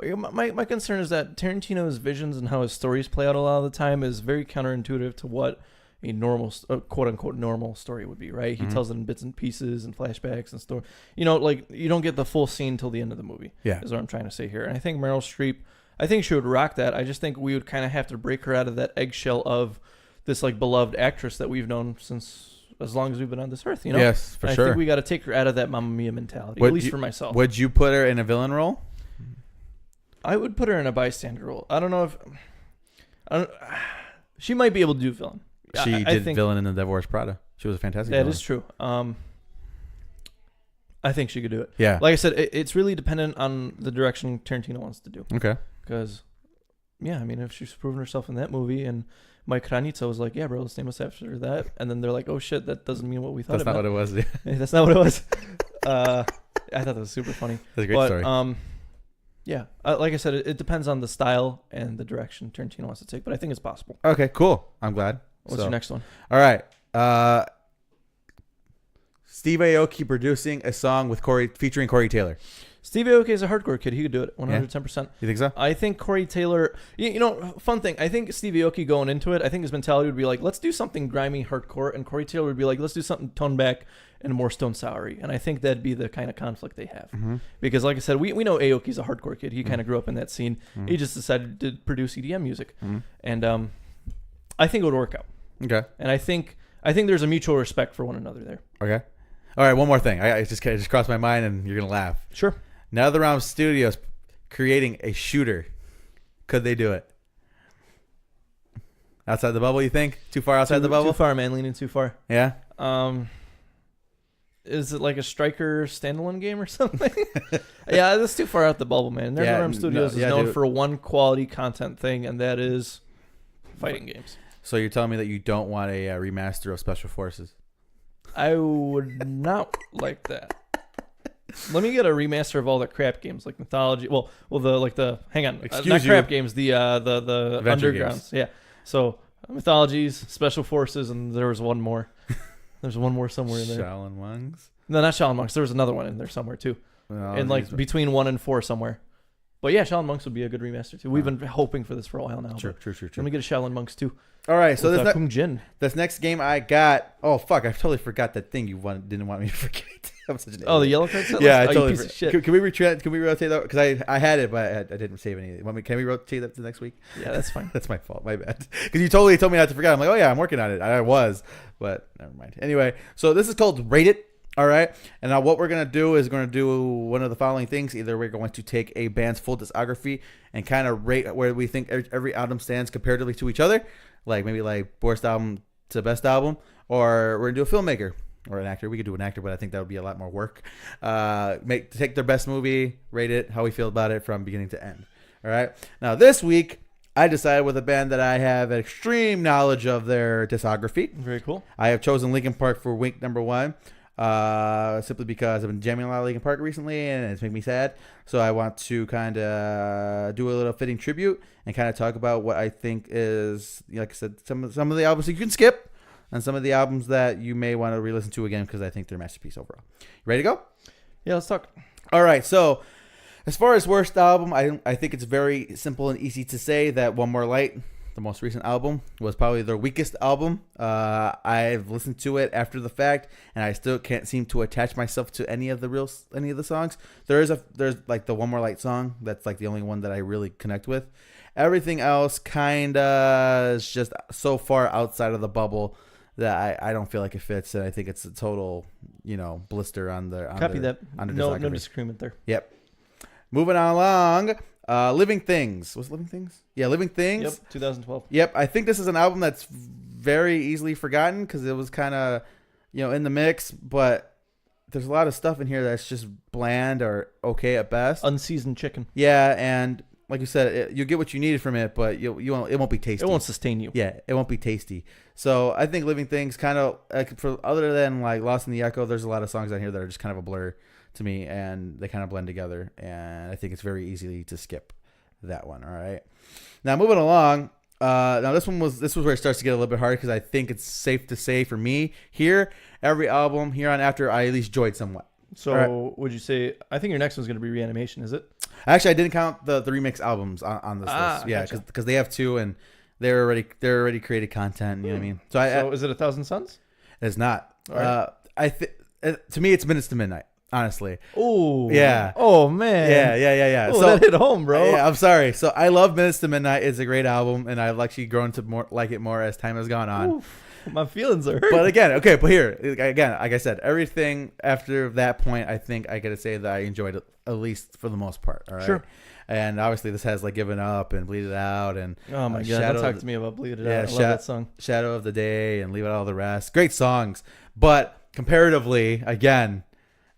my concern is that Tarantino's visions and how his stories play out a lot of the time is very counterintuitive to what a normal, quote unquote, normal story would be. Right? He tells it in bits and pieces and flashbacks and story. Like you don't get the full scene till the end of the movie. Yeah, is what I'm trying to say here. And I think Meryl Streep, I think she would rock that. I just think we would kind of have to break her out of that eggshell of this like beloved actress that we've known since as long as we've been on this earth, you know? Yes, for and sure. I think we got to take her out of that Mamma Mia mentality, at least for myself. Would you put her in a villain role? I would put her in a bystander role. I don't know if... she might be able to do villain. She did villain in The Devil Wears Prada. She was a fantastic villain. That is true. I think she could do it. Yeah. Like I said, it's really dependent on the direction Tarantino wants to do. Okay. Because, yeah, I mean, if she's proven herself in that movie and Mike Hranitza was like, yeah, bro, let's name us after that. And then they're like, oh, shit, that doesn't mean what we thought That's not what it was. Yeah. That's not what it was. I thought that was super funny. That's a great story. Yeah, like I said, it depends on the style and the direction Tarantino wants to take, but I think it's possible. Okay, cool. I'm glad. What's your next one? All right. Steve Aoki producing a song with featuring Corey Taylor. Steve Aoki is a hardcore kid. He could do it 110%. You think so? I think Corey Taylor, you know, fun thing. I think Steve Aoki going into it, I think his mentality would be like, let's do something grimy, hardcore. And Corey Taylor would be like, let's do something toned back and more stone soury. And I think that'd be the kind of conflict they have. Mm-hmm. Because like I said, we know Aoki's a hardcore kid. He kind of grew up in that scene. Mm-hmm. He just decided to produce EDM music. Mm-hmm. And I think it would work out. Okay. And I think there's a mutual respect for one another there. Okay. All right, one more thing. It just crossed my mind, and you're going to laugh. Sure. NetherRealm Studios creating a shooter. Could they do it? Outside the bubble, you think? Too far outside the bubble? Too far, man. Leaning too far. Yeah? Is it like a Striker standalone game or something? Yeah, that's too far out the bubble, man. NetherRealm Studios is known for one quality content thing, and that is fighting games. So you're telling me that you don't want a remaster of Special Forces? I would not like that. Let me get a remaster of all the crap games like Mythology. Well, hang on, not crap games. The Undergrounds. Games. Yeah. So Mythologies, Special Forces, and there was one more. There's one more somewhere in there. Shaolin Monks. No, not Shaolin Monks. There was another one in there somewhere too. And like between 1 and 4 somewhere. But yeah, Shaolin Monks would be a good remaster too. We've been hoping for this for a while now. True. Let me get a Shaolin Monks too. All right, so this next game I got. Oh fuck! I totally forgot that thing you didn't want me to forget. I'm such an idiot. The yellow card set? Yeah, I totally forgot. Shit. Can we rotate that? Because I had it, but I didn't save any. Can we rotate that to next week? Yeah, that's fine. That's my fault. My bad. Because you totally told me not to forget. I'm like, oh yeah, I'm working on it. I was, but never mind. Anyway, so this is called Rate It. All right. And now what we're going to do is going to do one of the following things. Either we're going to take a band's full discography and kind of rate where we think every album stands comparatively to each other. Like maybe like worst album to best album. Or we're going to do a filmmaker or an actor. We could do an actor, but I think that would be a lot more work. Take their best movie, rate it, how we feel about it from beginning to end. All right. Now this week, I decided with a band that I have extreme knowledge of their discography. Very cool. I have chosen Linkin Park for week number 1. Simply because I've been jamming a lot of Linkin Park recently and it's making me sad. So I want to kind of do a little fitting tribute and kind of talk about what I think is, like I said, some of the albums you can skip and some of the albums that you may want to re-listen to again because I think they're a masterpiece overall. You ready to go? Yeah, let's talk. All right, so as far as worst album, I think it's very simple and easy to say that One More Light, the most recent album, was probably their weakest album. I've listened to it after the fact, and I still can't seem to attach myself to any of the songs. There's like the One More Light song that's like the only one that I really connect with. Everything else kinda is just so far outside of the bubble that I don't feel like it fits, and I think it's a total blister on the no disagreement there. Yep. Moving on along. Living Things. Was it Living Things? Yeah, Living Things. Yep, 2012. Yep, I think this is an album that's very easily forgotten because it was kind of, in the mix, but there's a lot of stuff in here that's just bland or okay at best. Unseasoned chicken. Yeah, and like you said, you get what you needed from it, but it won't be tasty. It won't sustain you. Yeah, it won't be tasty. So I think Living Things kind of, other than like Lost in the Echo, there's a lot of songs on here that are just kind of a blur to me, and they kind of blend together, and I think it's very easy to skip that one. All right, now moving along. Now this was where it starts to get a little bit hard because I think it's safe to say for me here, every album here on after I at least enjoyed somewhat. So right. Would you say? I think your next one's going to be Reanimation, is it? Actually, I didn't count the remix albums on this list. Yeah, because gotcha. They have 2 and they're already created content. You know what I mean? So is it 1,000 Suns? It's not. Right. To me, it's Minutes to Midnight. Honestly. Oh yeah. Oh man. Yeah. Oh, so that hit home, bro. Yeah, I'm sorry. So I love Minutes to Midnight. It's a great album, and I've actually grown to like it more as time has gone on. Oof. My feelings are hurt. But again, okay, but here again, like I said, everything after that point, I think I gotta say that I enjoyed it at least for the most part. All right. Sure. And obviously, this has like Given Up and Bleed It Out and oh my god, don't talk to me about Bleed It Out. I love that song. Shadow of the Day and Leave Out All the Rest. Great songs, but comparatively, again,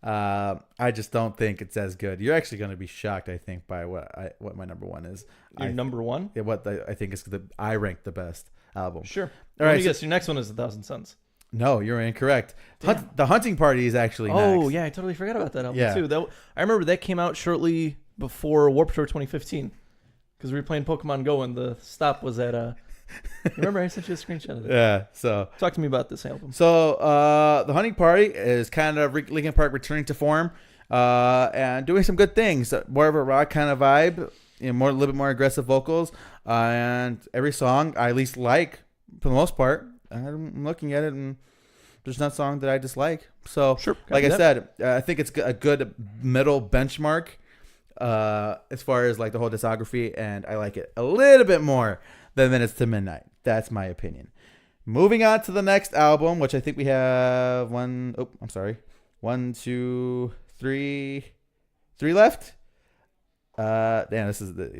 I just don't think it's as good. You're actually going to be shocked, I think, by what my number one is. Your number one? Yeah, what I think is I rank the best album. Sure. All right. Guess your next one is 1,000 Suns. No, you're incorrect. The Hunting Party is actually next. Oh yeah, I totally forgot about that album too. I remember that came out shortly before Warped Tour 2015 because we were playing Pokemon Go and the stop was at. Remember, I sent you a screenshot of that. Yeah. So talk to me about this album. So the Hunting Party is kind of Linkin Park returning to form and doing some good things. More of a rock kind of vibe, a little bit more aggressive vocals, and every song I at least like for the most part. I'm looking at it and there's not a song that I dislike. So, sure, like I said, I think it's a good middle benchmark as far as like the whole discography, and I like it a little bit more than Minutes to Midnight. That's my opinion. Moving on to the next album, which I think we have one, two, three left. Damn, this is the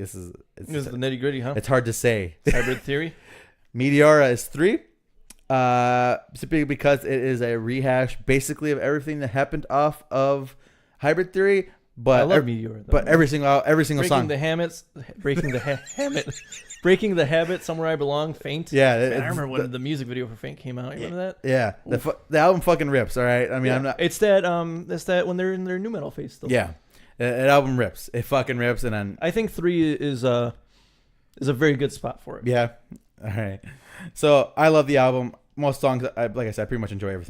nitty gritty, huh? It's hard to say. Hybrid Theory. Meteora is 3. Simply because it is a rehash basically of everything that happened off of Hybrid Theory. But I love Meteora, though. But every single song. Breaking the Habit, Somewhere I Belong, Faint. Yeah. Man, I remember when the music video for Faint came out. You remember that? Yeah. The album fucking rips, all right? I mean, I'm not. It's that when they're in their new metal phase still. Yeah. That album rips. It fucking rips. And then I think 3 is a very good spot for it. Yeah. All right. So I love the album. Most songs, like I said, I pretty much enjoy every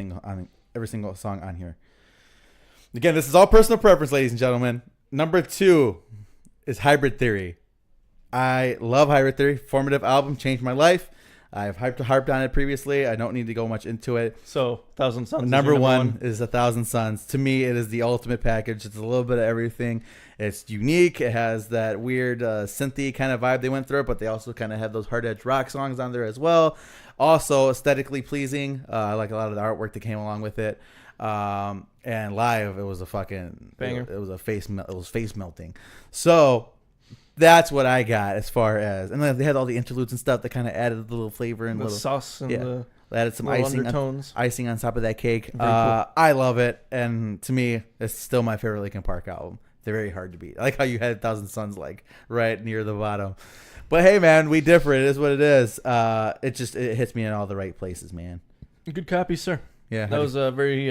single song on here. Again, this is all personal preference, ladies and gentlemen. Number 2 is Hybrid Theory. I love Hybrid Theory. Formative album, changed my life. I've harped on it previously. I don't need to go much into it. So, 1,000 Suns. Number one is 1,000 Suns. To me, it is the ultimate package. It's a little bit of everything. It's unique. It has that weird synthy kind of vibe they went through, but they also kind of have those hard edge rock songs on there as well. Also, aesthetically pleasing. I like a lot of the artwork that came along with it. And live, it was a fucking banger. It was face melting. So that's what I got as far as, and then they had all the interludes and stuff that kind of added a little flavor and the little sauce and the added some undertones. icing on top of that cake. Very cool. I love it, and to me, it's still my favorite Linkin Park album. They're very hard to beat. I like how you had 1,000 Suns like right near the bottom. But hey, man, we differ. It is what it is. It hits me in all the right places, man. Good copy, sir. Yeah, that was a very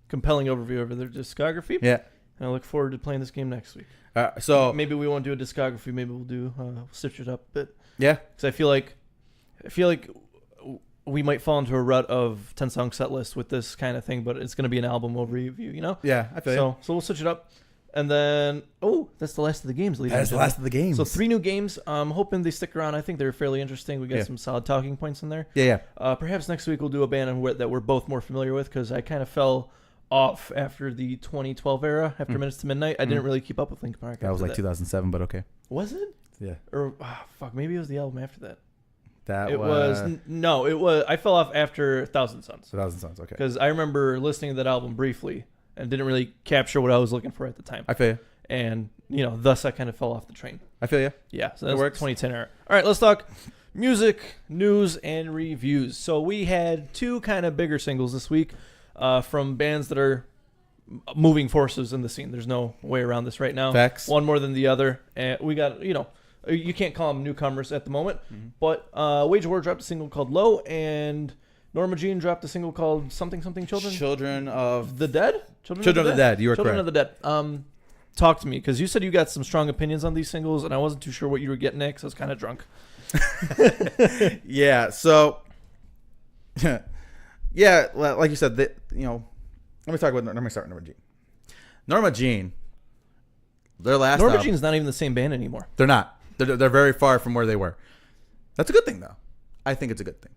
compelling overview of their discography. Yeah, and I look forward to playing this game next week. So maybe we won't do a discography. Maybe we'll do stitch it up a bit. Yeah, because I feel like we might fall into a rut of 10-song set list with this kind of thing, but it's going to be an album overview, you know? Yeah, I feel so we'll switch it up. And then, that's the last of the games. That's the last of the games. So 3 new games. I'm hoping they stick around. I think they're fairly interesting. We got some solid talking points in there. Yeah. Perhaps next week we'll do a band that we're both more familiar with, because I kind of fell off after the 2012 era, after Minutes to Midnight. I didn't really keep up with Linkin Park. That was like 2007, but okay. Was it? Yeah. Or, maybe it was the album after that. It was. I fell off after 1,000 Suns. 1,000 Suns, okay. Because I remember listening to that album briefly and didn't really capture what I was looking for at the time. I feel you. And, thus I kind of fell off the train. I feel you. Yeah, so that was 2010 era. All right, let's talk music, news, and reviews. So we had 2 kind of bigger singles this week from bands that are moving forces in the scene. There's no way around this right now. Facts. One more than the other. And we got, you can't call them newcomers at the moment. Mm-hmm. But Wage War dropped a single called Low, and Norma Jean dropped a single called Something Children. Children of the Dead? Children of the Dead. You were Children correct. of the Dead. Talk to me, because you said you got some strong opinions on these singles, and I wasn't too sure what you were getting at, because I was kind of drunk. Yeah, so... yeah, like you said, let me start with Norma Jean. Norma Jean, their last Norma album, Jean's not even the same band anymore. They're not. They're very far from where they were. That's a good thing, though. I think it's a good thing.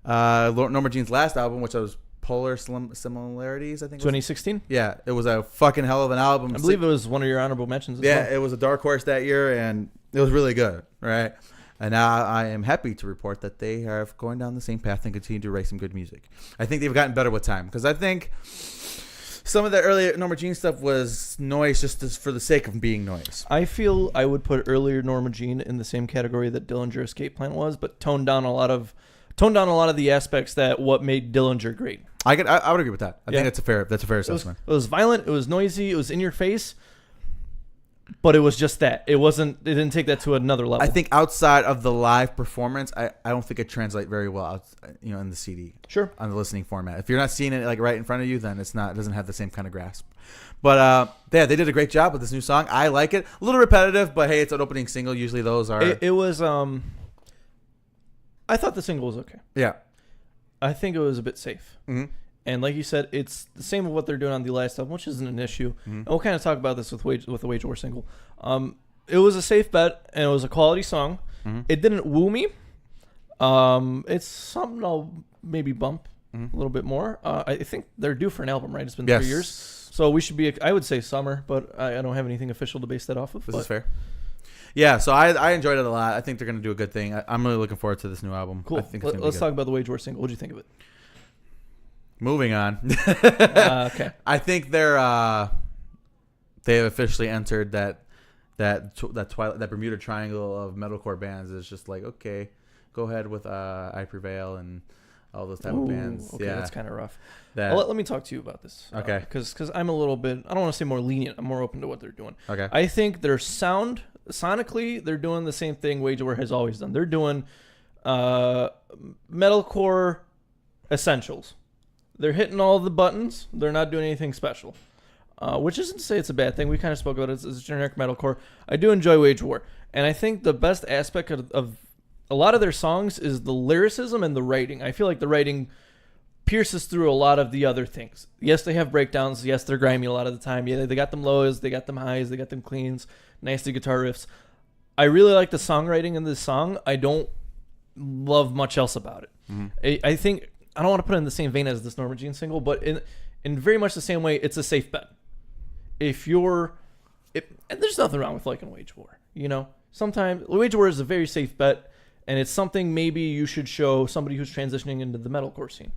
Norma Jean's last album, which was Polar Similarities, I think. 2016? Yeah, it was a fucking hell of an album. I believe it was one of your honorable mentions as well. Yeah, it was a dark horse that year, and it was really good, right? And now I am happy to report that they are going down the same path and continue to write some good music. I think they've gotten better with time because I think some of the earlier Norma Jean stuff was noise just for the sake of being noise. I feel I would put earlier Norma Jean in the same category that Dillinger Escape Plan was, but toned down a lot of the aspects that what made Dillinger great. I would agree with that. I think that's a fair assessment. It was violent. It was noisy. It was in your face. But it was just that. It didn't take that to another level. I think outside of the live performance, I don't think it translates very well out, in the CD. Sure. On the listening format. If you're not seeing it like right in front of you, then it doesn't have the same kind of grasp. But they did a great job with this new song. I like it. A little repetitive, but hey, it's an opening single. Usually those are. It was. I thought the single was okay. Yeah. I think it was a bit safe. Mm-hmm. And like you said, it's the same of what they're doing on the last album, which isn't an issue. Mm-hmm. And we'll kind of talk about this with the Wage War single. It was a safe bet, and it was a quality song. Mm-hmm. It didn't woo me. It's something I'll maybe bump a little bit more. I think they're due for an album, right? It's been 3 years. So we should be, I would say summer, but I don't have anything official to base that off of. This is fair. Yeah, so I enjoyed it a lot. I think they're going to do a good thing. I'm really looking forward to this new album. Cool. I think it's Let's talk about the Wage War single. What did you think of it? Moving on. Okay. I think they have officially entered that Bermuda Triangle of metalcore bands. Is just like, okay, go ahead with I Prevail and all those type of bands. Okay, yeah, that's kind of rough. Let me talk to you about this. Okay. Because I'm a little bit, I don't want to say more lenient. I'm more open to what they're doing. Okay. I think their sonically, they're doing the same thing Wage War has always done. They're doing metalcore essentials. They're hitting all the buttons. They're not doing anything special, which isn't to say it's a bad thing. We kind of spoke about it. It's generic metalcore. I do enjoy Wage War, and I think the best aspect of a lot of their songs is the lyricism and the writing. I feel like the writing pierces through a lot of the other things. Yes, they have breakdowns. Yes, they're grimy a lot of the time. Yeah, they got them lows, they got them highs, they got them cleans, nasty guitar riffs. I really like the songwriting in this song. I don't love much else about it. Mm-hmm. I think... I don't want to put it in the same vein as this Norma Jean single, but in very much the same way, it's a safe bet. And there's nothing wrong with liking Wage War. Sometimes Wage War is a very safe bet, and it's something maybe you should show somebody who's transitioning into the metalcore scene.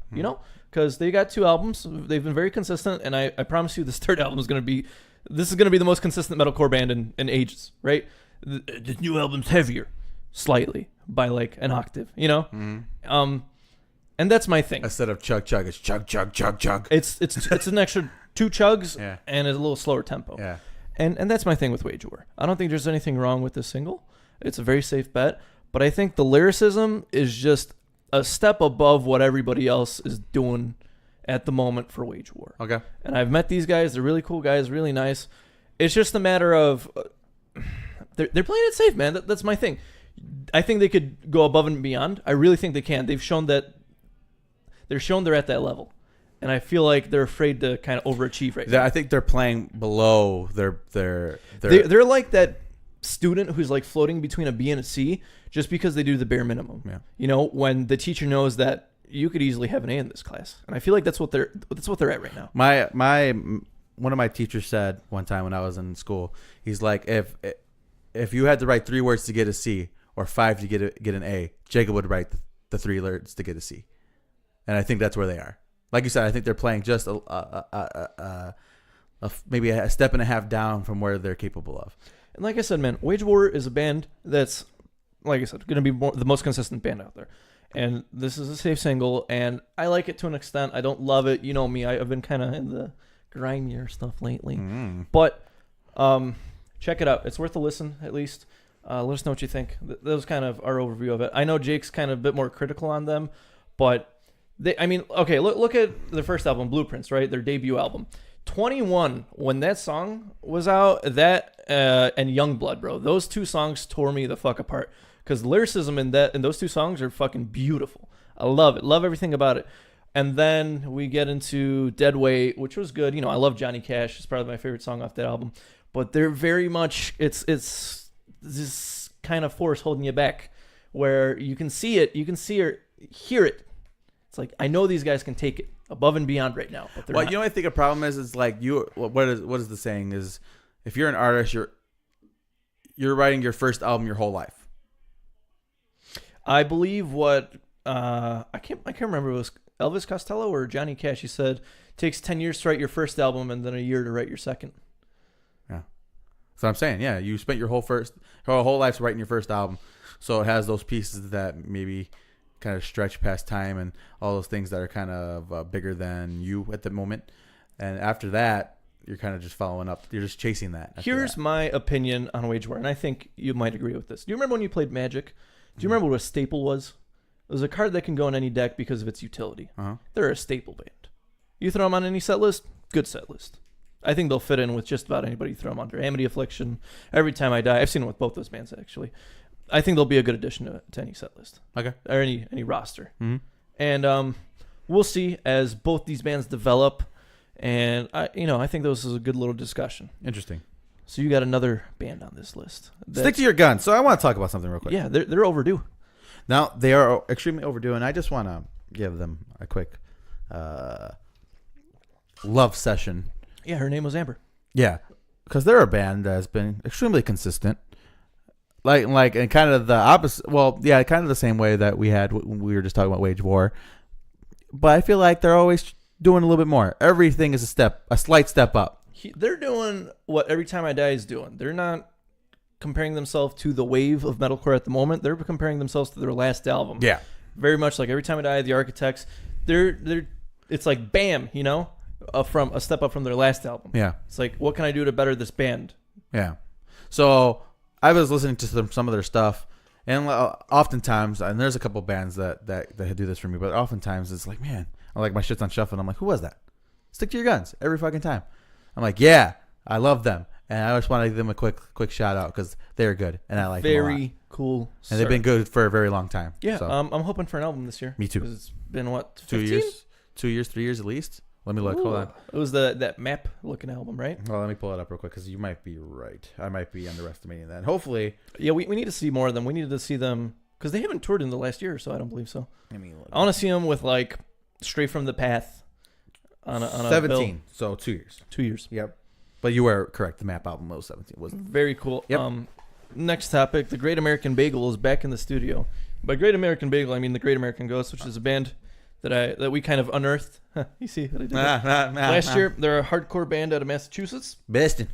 Because they got 2 albums, they've been very consistent, and I promise you, this third album is going to be the most consistent metalcore band in ages. Right? The new album's heavier, slightly by like an octave. And that's my thing. Instead of chug chug, it's chug chug chug chug. It's an extra 2 chugs and a little slower tempo. Yeah. And that's my thing with Wage War. I don't think there's anything wrong with this single. It's a very safe bet, but I think the lyricism is just a step above what everybody else is doing at the moment for Wage War. Okay. And I've met these guys. They're really cool guys, really nice. It's just a matter of they're playing it safe, man. That's my thing. I think they could go above and beyond. I really think they can. They've shown that. They're at that level, and I feel like they're afraid to kind of overachieve right now. I think they're playing below their. They're like that student who's like floating between a B and a C just because they do the bare minimum. Yeah. When the teacher knows that you could easily have an A in this class, and I feel like that's what they're at right now. One of my teachers said one time when I was in school, he's like, if you had to write 3 words to get a C or 5 to get an A, Jacob would write the 3 words to get a C. And I think that's where they are. Like you said, I think they're playing just maybe a step and a half down from where they're capable of. And like I said, man, Wage War is a band that's, like I said, going to be the most consistent band out there. And this is a safe single, and I like it to an extent. I don't love it. You know me. I've been kind of in the grimier stuff lately. But check it out. It's worth a listen, at least. Let us know what you think. That was kind of our overview of it. I know Jake's kind of a bit more critical on them, but... look at the first album, Blueprints, right? Their debut album. 21, when that song was out, and Youngblood, bro. Those 2 songs tore me the fuck apart. Because the lyricism in those 2 songs are fucking beautiful. I love it. Love everything about it. And then we get into Dead Weight, which was good. I love Johnny Cash. It's probably my favorite song off that album. But they're very much, it's this kind of force holding you back. Where you can see it, you can see or hear it. It's like, I know these guys can take it above and beyond right now. But not. I think a problem is like what is the saying is, if you're an artist, you're writing your first album your whole life. I believe what I can't remember if it was Elvis Costello or Johnny Cash. He said it takes 10 years to write your first album and then a year to write your second. Yeah. So I'm saying, yeah, you spent your whole life writing your first album. So it has those pieces that maybe kind of stretch past time and all those things that are kind of bigger than you at the moment. And after that, you're kind of just following up. You're just chasing that. Here's my opinion on Wage War, and I think you might agree with this. Do you remember when you played Magic? Do you remember what a staple was? It was a card that can go on any deck because of its utility. Uh-huh. They're a staple band. You throw them on any set list, good set list. I think they'll fit in with just about anybody you throw them under. Amity Affliction, Every Time I Die. I've seen them with both those bands, actually. I think they'll be a good addition to any set list. Okay. Or any roster. Mm-hmm. And we'll see as both these bands develop. And I think this is a good little discussion. Interesting. So you got another band on this list. Stick to your guns. So I want to talk about something real quick. Yeah, they're overdue. Now, they are extremely overdue, and I just want to give them a quick love session. Yeah, her name was Amber. Yeah, because they're a band that has been extremely consistent. Like, and kind of the opposite. Well, yeah, kind of the same way that we had when we were just talking about Wage War. But I feel like they're always doing a little bit more. Everything is a slight step up. They're doing what Every Time I Die is doing. They're not comparing themselves to the wave of metalcore at the moment. They're comparing themselves to their last album. Yeah, very much like Every Time I Die, The Architects. It's like bam, from a step up from their last album. Yeah, it's like, what can I do to better this band? Yeah. So I was listening to some of their stuff, and oftentimes, and there's a couple bands that do this for me, but oftentimes it's like, man, I like my shit's on shuffle, and I'm like, who was that? Stick to your guns every fucking time. I'm like, yeah, I love them, and I just want to give them a quick shout out because they're good, and I like them a lot. Very cool, and they've been good for a very long time. Yeah, so. I'm hoping for an album this year. Me too. It's been what, 2 years, 2 years, 3 years at least. Let me look. Ooh. Hold on. It was that map looking album, right? Well, let me pull it up real quick because you might be right. I might be underestimating that. Hopefully. Yeah, we need to see more of them. We needed to see them because they haven't toured in the last year or so. I don't believe so. Let me look. I want to see them with like Straight from the Path on a 17. bill. So 2 years. 2 years. Yep. But you were correct. The map album was 17. Wasn't very cool. Yep. Next topic: the Great American Bagel is back in the studio. By Great American Bagel, I mean the Great American Ghost, which is a band that we kind of unearthed. You see what I did last year? They're a hardcore band out of Massachusetts. Bestin'.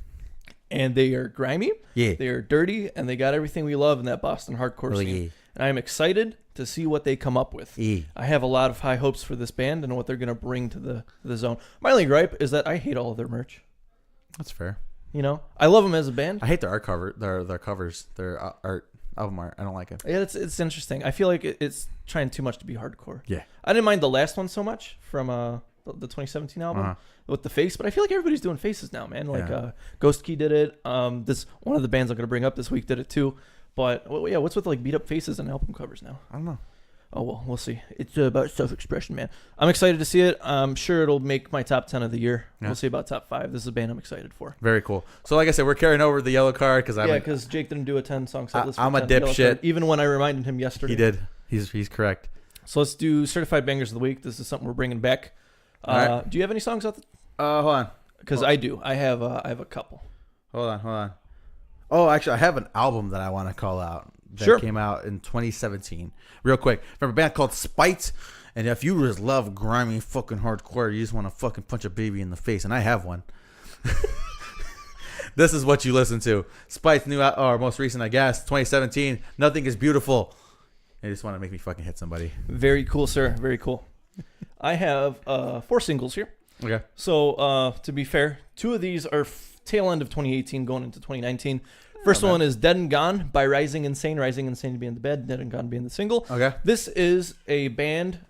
And they are grimy. Yeah. They are dirty, and they got everything we love in that Boston hardcore scene. Yeah. And I'm excited to see what they come up with. Yeah. I have a lot of high hopes for this band and what they're going to bring to the zone. My only gripe is that I hate all of their merch. That's fair. I love them as a band. I hate their art cover, their covers, their art. Album art. I don't like it. Yeah, it's interesting. I feel like it's trying too much to be hardcore. Yeah. I didn't mind the last one so much from the 2017 album with the face, but I feel like everybody's doing faces now, man. Like Ghost Key did it. This one of the bands I'm going to bring up this week did it too. But yeah, what's with like beat up faces and album covers now? I don't know. Oh, well, we'll see. It's about self-expression, man. I'm excited to see it. I'm sure it'll make my top 10 of the year. Yeah. We'll see about top 5. This is a band I'm excited for. Very cool. So, like I said, we're carrying over the yellow card because Jake didn't do a 10-song set list. I'm a dipshit. Even when I reminded him yesterday. He did. He's correct. So let's do Certified Bangers of the Week. This is something we're bringing back. Right. Do you have any songs out there? Hold on. Because I do. I have a couple. Hold on. Oh, actually, I have an album that I want to call out. That came out in 2017. Real quick. Remember a band called Spite? And if you just love grimy fucking hardcore, you just want to fucking punch a baby in the face. And I have one. This is what you listen to. Spite's new, or most recent, I guess, 2017. Nothing is Beautiful. They just want to make me fucking hit somebody. Very cool, sir. Very cool. I have 4 singles here. Okay. So, to be fair, 2 of these are tail end of 2018 going into 2019. First one is Dead and Gone by Rising Insane. Rising Insane being the band, Dead and Gone being the single. Okay. This is a band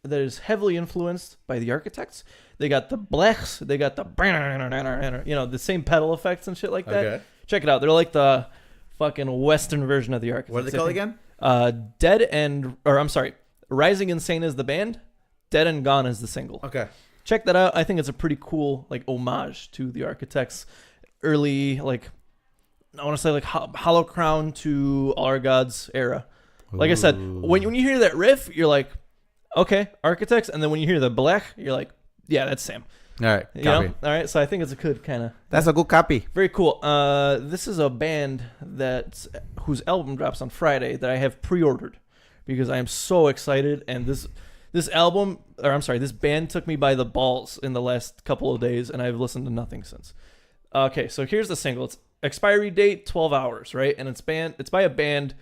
that is heavily influenced by the Architects. They got the blechs. They got the, the same pedal effects and shit like that. Okay. Check it out. They're like the fucking Western version of the Architects. What are they called again? Rising Insane is the band. Dead and Gone is the single. Okay. Check that out. I think it's a pretty cool like homage to the Architects' early I want to say Hollow Crown to All Our Gods era. Like I said, when you hear that riff, you're like, okay, Architects, and then when you hear the blech, you're like, yeah, that's Sam. All right, copy. All right, so I think it's a good kind of. That's a good copy. Very cool. This is a band whose album drops on Friday that I have pre-ordered. because I am so excited. And this band took me by the balls in the last couple of days, and I've listened to nothing since. Okay, so here's the single. It's expiry date 12 hours, right? And it's by a band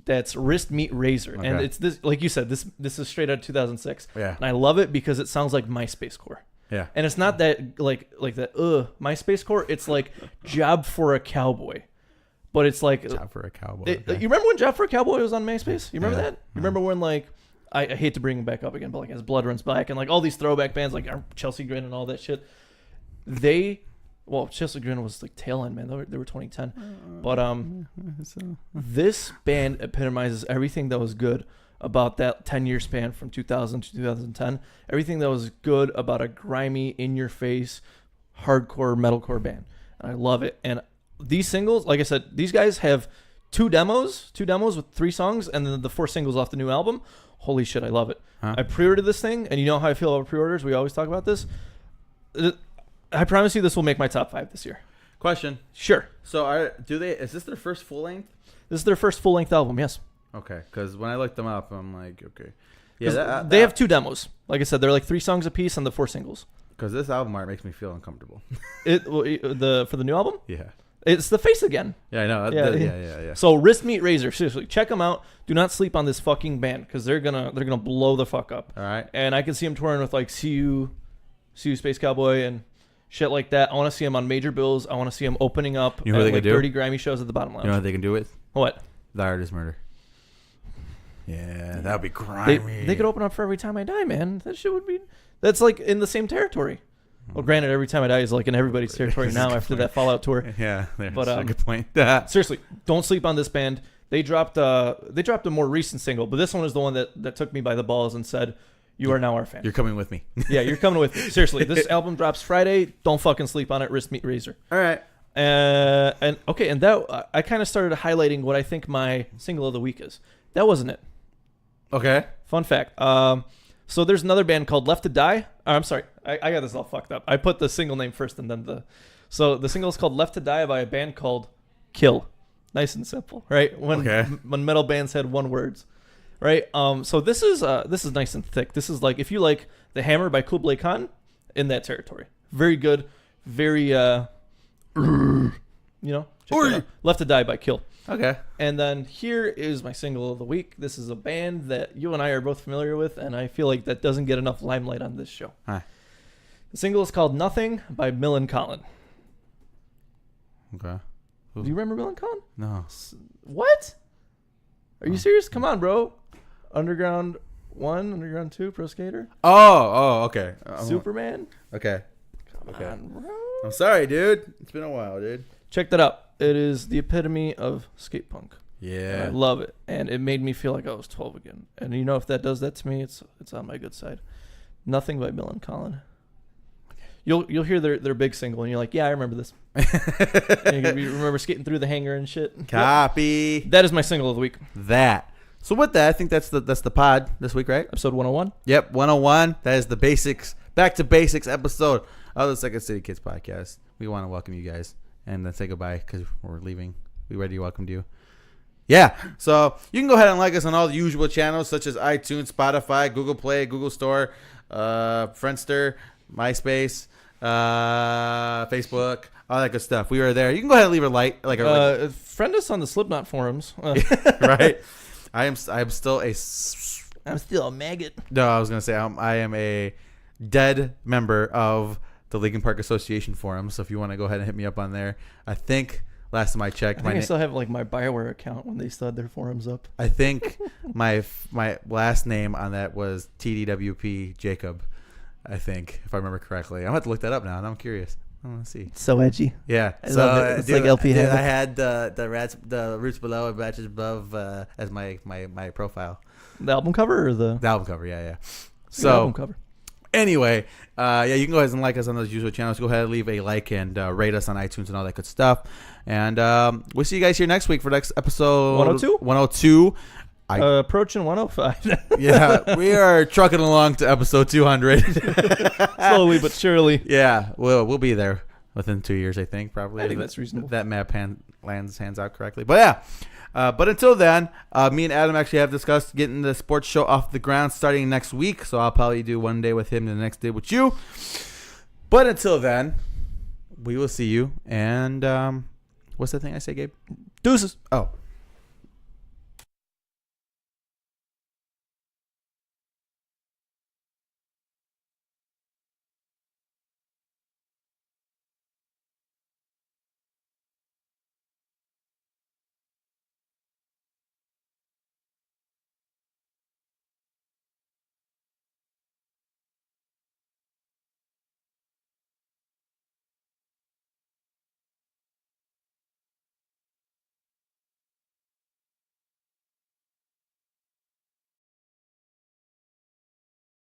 that's Wrist Meet Razor, and it's this, like you said, this is straight out of 2006. Yeah, and I love it because it sounds like MySpace core. Yeah, and it's not that like that MySpace core. It's like Job for a Cowboy, but it's like Job for a Cowboy. You remember when Job for a Cowboy was on MySpace? You remember that? You remember when like I hate to bring him back up again, but like as Blood Runs Black and like all these throwback bands like Chelsea Grin and all that shit. Chelsea Grin was like tail end, man. They were 2010. But this band epitomizes everything that was good about that 10-year span from 2000 to 2010. Everything that was good about a grimy, in-your-face, hardcore, metalcore band. And I love it. And these singles, like I said, these guys have two demos with 3 songs, and then the 4 singles off the new album. Holy shit, I love it. Huh? I pre-ordered this thing, and you know how I feel about pre-orders. We always talk about this. I promise you this will make my top 5 this year. Question. Sure. So is this their first full length? This is their first full-length album, yes. Okay, because when I looked them up, I'm like, okay. Yeah, they have 2 demos. Like I said, they're like 3 songs apiece on the 4 singles. Because this album art makes me feel uncomfortable. For the new album? Yeah. It's the face again. Yeah, I know. Yeah. So Wrist Meet Razor, seriously, check them out. Do not sleep on this fucking band because they're gonna blow the fuck up. All right. And I can see them touring with like See You Space Cowboy and shit like that. I want to see them on major bills. I want to see them opening up at like dirty, grimy shows at the Bottom Lounge. You know what they can do with? What? The Art is Murder. Yeah, that would be grimy. They could open up for Every Time I Die, man. That shit would be. That's like in the same territory. Well, granted, Every Time I Die is like in everybody's territory now after that Fallout tour. Yeah, but that's a good point. Seriously, don't sleep on this band. They dropped a more recent single, but this one is the one that took me by the balls and said, "You are now our fan. You're coming with me." Yeah, you're coming with me. Seriously, this album drops Friday. Don't fucking sleep on it. Wrist Meet Razor. All right. And that I kind of started highlighting what I think my single of the week is. That wasn't it. Okay. Fun fact. So there's another band called Left to Die. I'm sorry. I got this all fucked up. I put the single name first and then So the single is called Left to Die by a band called Kill. Nice and simple, right? When metal bands had one words, right? So this is nice and thick. This is like if you like The Hammer by Kublai Khan, in that territory. Very good. Very check that out. Left to Die by Kill. Okay. And then here is my single of the week. This is a band that you and I are both familiar with, and I feel like that doesn't get enough limelight on this show. Hi. The single is called Nothing by Millencolin. Okay. Do you remember Millencolin? No. What? Are you serious? Come on, bro. Underground 1, Underground 2, Pro Skater. Oh, okay. Superman. Okay. Come on, bro. I'm sorry, dude. It's been a while, dude. Check that out. It is the epitome of skate punk. Yeah. I love it. And it made me feel like I was 12 again. And you know, if that does that to me, it's on my good side. Nothing by Millencolin. You'll hear their big single and you're like, yeah, I remember this. And you remember skating through the hangar and shit. Copy. Yep. That is my single of the week. So with that, I think that's the pod this week, right? Episode 101. Yep, 101. That is the basics, back to basics episode of the Second City Kids podcast. We want to welcome you guys and then say goodbye because we're leaving. We ready to welcome you. Yeah, so you can go ahead and like us on all the usual channels such as iTunes, Spotify, Google Play, Google Store, Friendster, MySpace, Facebook, all that good stuff. We are there. You can go ahead and leave a like, friend us on the Slipknot forums. Right. I'm still a maggot. No, I was gonna say I am a dead member of the Linkin Park Association forum. So if you want to go ahead and hit me up on there, I think last time I checked, I still have like my BioWare account when they still had their forums up. I think my last name on that was TDWP Jacob. I think if I remember correctly. I'm gonna have to look that up now, and I'm curious. Let's see. So edgy. Yeah. I love it. It's like LP. I had the roots below and branches above as my profile. The album cover or the album cover? Yeah. So the album cover. Anyway, you can go ahead and like us on those usual channels. Go ahead and leave a like and rate us on iTunes and all that good stuff. And we'll see you guys here next week for next episode 102. 102. Approaching 105. Yeah, we are trucking along to episode 200. Slowly but surely. Yeah, we'll be there within 2 years, I think, probably. I think that's reasonable. That map hands out correctly. But But until then, me and Adam actually have discussed getting the sports show off the ground starting next week. So I'll probably do one day with him and the next day with you. But until then, we will see you. And what's the thing I say, Gabe? Deuces. Oh.